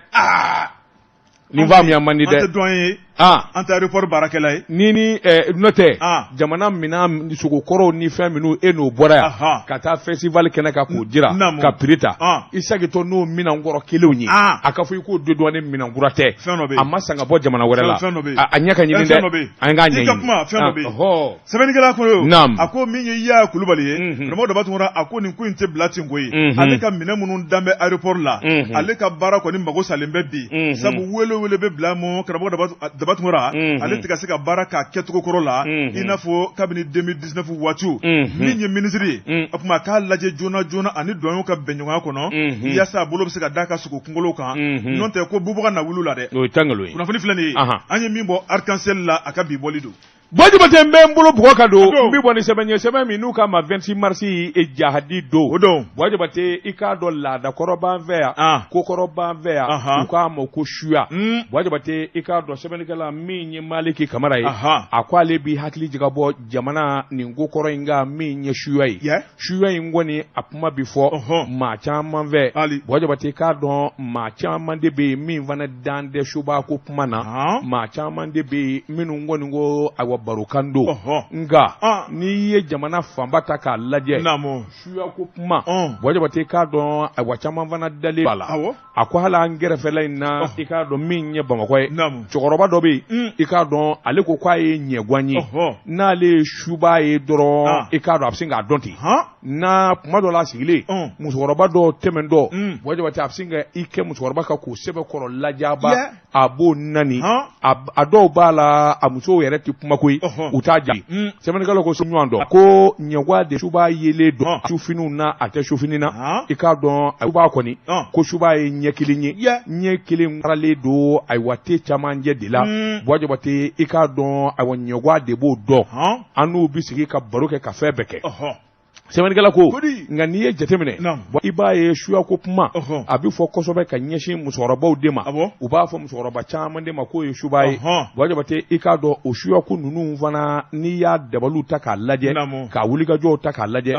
nin faamu y'an man di dɛ an tɛ dɔn ye an tɛ aéroport baarakɛla ye ni n'o tɛ jamana minan sogokɔrɔw ni fɛn minnu e n'o bɔra yan ka taa festival kɛnɛ kan k'o jira ka prix ta i sagitɔ n'o minan kɔrɔ kelenw ye a ka fɔ i k'o de dɔn ni minan kura tɛ a ma san ka bɔ jamana wɛrɛ la a ɲɛ ka ɲini dɛ an k'a ɲɛɲini i ka kuma fɛn dɔ bɛ yen sɛbɛnnikɛla ko a ko min ye Yaya Kulubali ye Ramon Dabatungura a ko nin ko in tɛ bila ten ko ye ale ka minɛn minnu dan bɛ aéroport la ale ka baara kɔni mago salen bɛ bi sabu wele bɛ bila mɔ karamɔgɔ Dabatungura ale tɛ ka se ka baara k'a kɛcogo kɔrɔ la i n'a fɔ kabini 2019 waati min ye ministre ye o tuma k'a lajɛ joona joona ani dɔnɲɛw ka bɛnɲɔgɔnya kɔnɔ yaasa a bolo bɛ se ka d'a ka sogo kunkolo kan n'o tɛ ko bubaga na wulu la dɛ o ye tangalo ye kunnafoni filɛ nin ye an ye min bɔ arc-en-ciel la a ka bi bɔli don Jabate n bɛ n bolo bugɔ ka don n bɛ bɔ ni sɛbɛn ye sɛbɛn min n'u k'a ma 26 mars jahadi don o don Jabate i k'a dɔn laadakɔrɔ b'an fɛ yan kokɔrɔ b'an fɛ yan u k'a ma ko suya Jabate i k'a dɔn sɛbɛnnikɛla min ye Maliki Kamara ye a ko ale b'i hakili jigin bɔ jamana nin kokɔrɔ in kan min ye suya ye suya in kɔni a kuma bi fɔ maa caman fɛ Jabate i k'a dɔn maa caman de bɛ yen min fana dan tɛ suba ko kuma na maa caman de bɛ yen minnu kɔni ko awa barokan don nka n'i ye jamana fanba ta k'a lajɛ suya ko kuma Jabate k'a dɔn awa caman fana dalen b'a la a ko hali an kɛrɛfɛla in na i k'a dɔn min ye Bamakɔ ye cɛkɔrɔba dɔ bɛ yen i k'a dɔn ale ko k'a ye ɲɛguwan ye n'ale ye suba ye dɔrɔn i k'a dɔn a bɛ se k'a dɔn ten na kuma dɔ la a sigilen musokɔrɔba dɔ tɛmɛntɔ Jabate a bɛ se ka i kɛ musokɔrɔba kan k'o sɛbɛkɔrɔ lajaba a b'o nani a dɔw b'a la a musow yɛrɛ tɛ kuma koyi u t'a jaabi sɛbɛnnikɛlaw ko so ɲɔgɔn dɔn ko ɲɛguwa de suba yelen dɔn sufiniw na a tɛ sufini na i k'a dɔn suba kɔni ko suba ye ɲɛ kelen ye ɲɛ kelen faralen don ayiwa te camancɛ de la Jabate i k'a dɔn ayiwa ɲɛguwa de b'o dɔn an n'u bi sigi ka baro kɛ ka fɛn bɛɛ kɛ sɛbɛnnikɛla ko nka n'i ye jateminɛ i b'a ye suya ko kuma a bɛ fɔ kosɛbɛ ka ɲɛsin musokɔrɔbaw de ma u b'a fɔ musokɔrɔba caman de ma k'o ye suba ye Jabate i k'a dɔn o suya ko ninnu fana n'i y'a dabaliw ta k'a lajɛ k'a wulikajɔw ta k'a lajɛ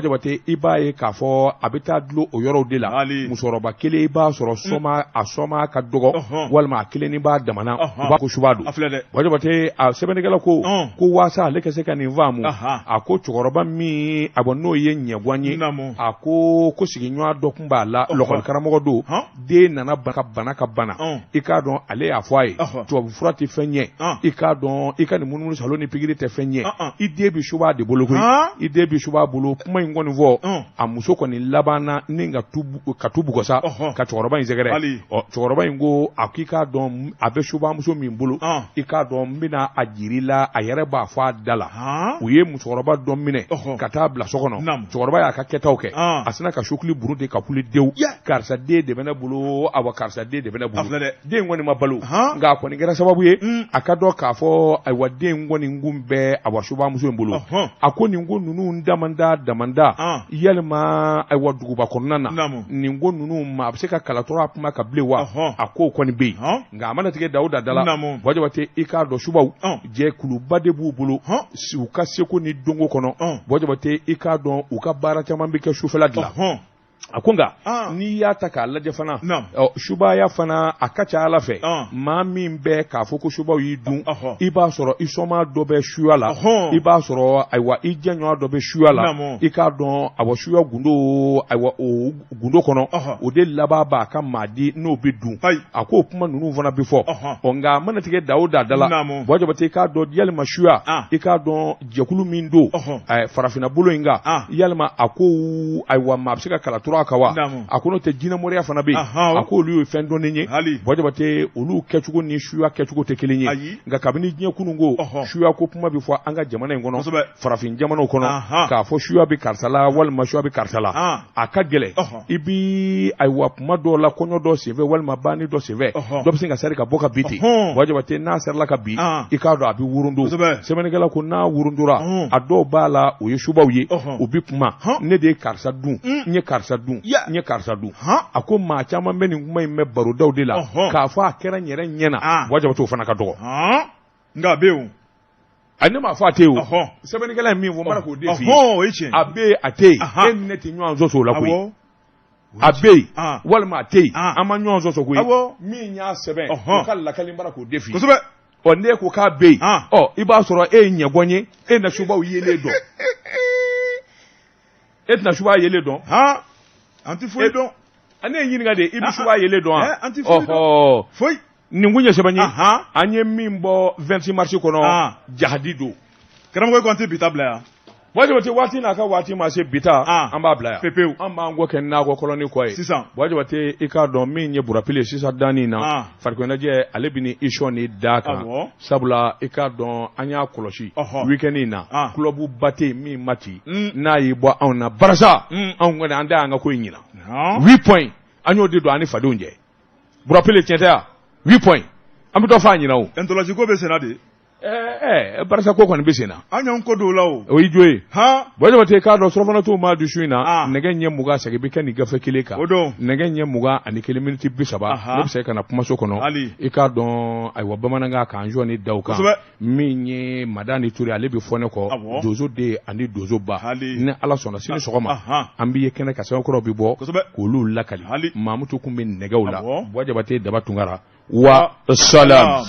Jabate i b'a ye k'a fɔ a bɛ taa dulon o yɔrɔw de la musokɔrɔba kelen i b'a sɔrɔ sɔma ka dɔgɔ walima a kelen b'a damana u b'a ko suba don Jabate a sɛbɛnnikɛla ko waasa ale ka se ka nin faamu a ko cɛkɔrɔba min n'o ye ɲɛguwan ye a ko sigiɲɔgɔn dɔ tun b'a la lɔgɔlikaramɔgɔ don den nana bana ka bana i k'a dɔn ale y'a fɔ a ye tubabu fura tɛ fɛn ɲɛ i k'a dɔn i ka nin munumunu salon ni pikiri tɛ fɛn ɲɛ i den bi suba de bolo koyi i den bi suba bolo kuma in kɔni fɔ a muso kɔni labanna ni ka tu bugɔsa ka cɛkɔrɔba in sɛgɛrɛ cɛkɔrɔba in ko a k'i k'a dɔn a bɛ suba muso min bolo i k'a dɔn n bɛna a jiri la a yɛrɛ b'a fɔ a da la u ye musokɔrɔba dɔ minɛ ka taa bila so kɔnɔ cɛkɔrɔba y'a ka kɛtaw kɛ a sina ka sukuli buru de ka kuli dew karisa den de bɛ ne bolo awa karisa den de bɛ ne bolo den kɔni ma balo nka a kɔni kɛra sababu ye a ka dɔn k'a fɔ ayiwa den kɔni kun bɛ awa subamuso in bolo a ko nin ko ninnu damanda yalima ayiwa duguba kɔnɔna na nin ko ninnu ma a bɛ se ka kalatɔrɔ a kuma ka bilen wa a ko kɔni bɛ yen nka a mana tigɛ Dawuda da la Jabate i k'a dɔn subaw jɛkuluba de b'u bolo u ka seko ni donko kɔnɔ Jabate i k'a dɔn u ka baara caman bɛ kɛ sufɛla de la akunga ni ya ta ka lajɛ fana subaya fana a ka ca Ala fɛ maa min bɛ k'a fɔ ko subaw y'i dun i b'a sɔrɔ i sɔma dɔ bɛ suya la i b'a sɔrɔ ayiwa i jɛɲɔgɔn dɔ bɛ suya la i k'a dɔn awa suya gundo ayiwa o gundo kɔnɔ o de laban b'a ka maa di n'o bɛ dun a ko kuma ninnu fana bɛ fɔ nka mana tigɛ da o da la Bɔ Jabate i k'a dɔn yalima suya i k'a dɔn jɛkulu min don farafinna bolo in kan yalima a ko ayiwa maa bɛ se ka kala tura kan wa a ko n'o tɛ jinɛmɔriya fana bɛ yen a ko olu ye fɛn dɔnnen ye Bɔ Jabate olu kɛcogo ni suya kɛcogo tɛ kelen ye nka kabini diɲɛ kunun ko suya ko kuma bɛ fɔ an ka jamana in kɔnɔ farafin jamanaw kɔnɔ k'a fɔ suya bɛ karisa la walima suya bɛ karisa la a ka gɛlɛn i bi ayiwa kuma dɔw la kɔɲɔ dɔ senfɛ walima banni dɔ senfɛ dɔ bɛ se ka sari ka bɔ ka bi ten Bɔ Jabate n'a serila ka bi i k'a dɔn a bɛ wurundo sɛbɛnnikɛla ko n'a wurundora a dɔw b'a la o ye subaw ye u bɛ kuma ne de ye karisa dun n ye karisa dun n ye karisa dun a ko maa caman bɛ nin kuma in mɛn barodaw de la k'a fɔ a kɛra n yɛrɛ ɲɛna Bɔ Jabate o fana ka dɔgɔ nka a bɛ yen a ne m'a fɔ a tɛ yen o sɛbɛnnikɛla ye min fɔ n b'a k'o de f'i ye a bɛ yen a tɛ yen e ni ne tɛ ɲɔgɔn sɔsɔ o la koyi a bɛ yen walima a tɛ yen an ma ɲɔgɔn sɔsɔ koyi min y'a sɛbɛn o ka lakali n b'a k'o de f'i ye n'e ko k'a bɛ yen i b'a sɔrɔ e ye ɲɛgɔn ye e na subaw yelen dɔn e tɛna subaw yelen dɔn an tɛ foyi dɔn ne ye ɲininka de i bɛ subaw yelen dɔn wa an tɛ foyi dɔn foyi nin kun ye sɛbɛn ye an ye min bɔ 26 mars kɔnɔ jahadi don karamɔgɔ ko an tɛ bita bila yan Bɔ Jabate waati n'a ka waati ma se bita an b'a bila yan pepewu an b'an kɔ kɛ nakɔ kɔlɔni kɔ ye sisan Bɔ Jabate i k'a dɔn min ye burapile sisan danni na farikoloɲɛnajɛ ale bɛ ni isɔn ni da kan sabula i k'a dɔn an y'a kɔlɔsi weekend in na club ba tɛ yen min ma ci n'a y'i bɔ anw na barisa anw kɔni an da y'an ka ko in ɲinan 8 points an y'o de don an ni fadenw cɛ burapile tiɲɛ tɛ yan 8 points an bɛ dɔ f'a ɲinan o ntɔlasi ko bɛ senna de barisa ko kɔni bɛ senna an y'an ko don o la o y'i jo ye Bɔ Jabate k'a dɔn surɔfanatigiw ma dusu in na nɛgɛ ɲɛ 20 segin bɛ kɛ nin gafe kelen kan nɛgɛ ɲɛ 21 miniti 30 ne bɛ se ka na kumaso kɔnɔ i k'a dɔn ayiwa bamanankan kan jɔ ni daw kan min ye Madani Ture ale bɛ fɔ ne kɔ Dozo den ani Dozo ba ni Ala sɔnna sini sɔgɔma an b'i ye kɛnɛ ka sɛbɛnkɔrɔw bɛ bɔ k'olu lakali Mamutu kun bɛ nɛgɛw la Bɔ Jabate Daba Tunkara wa salam.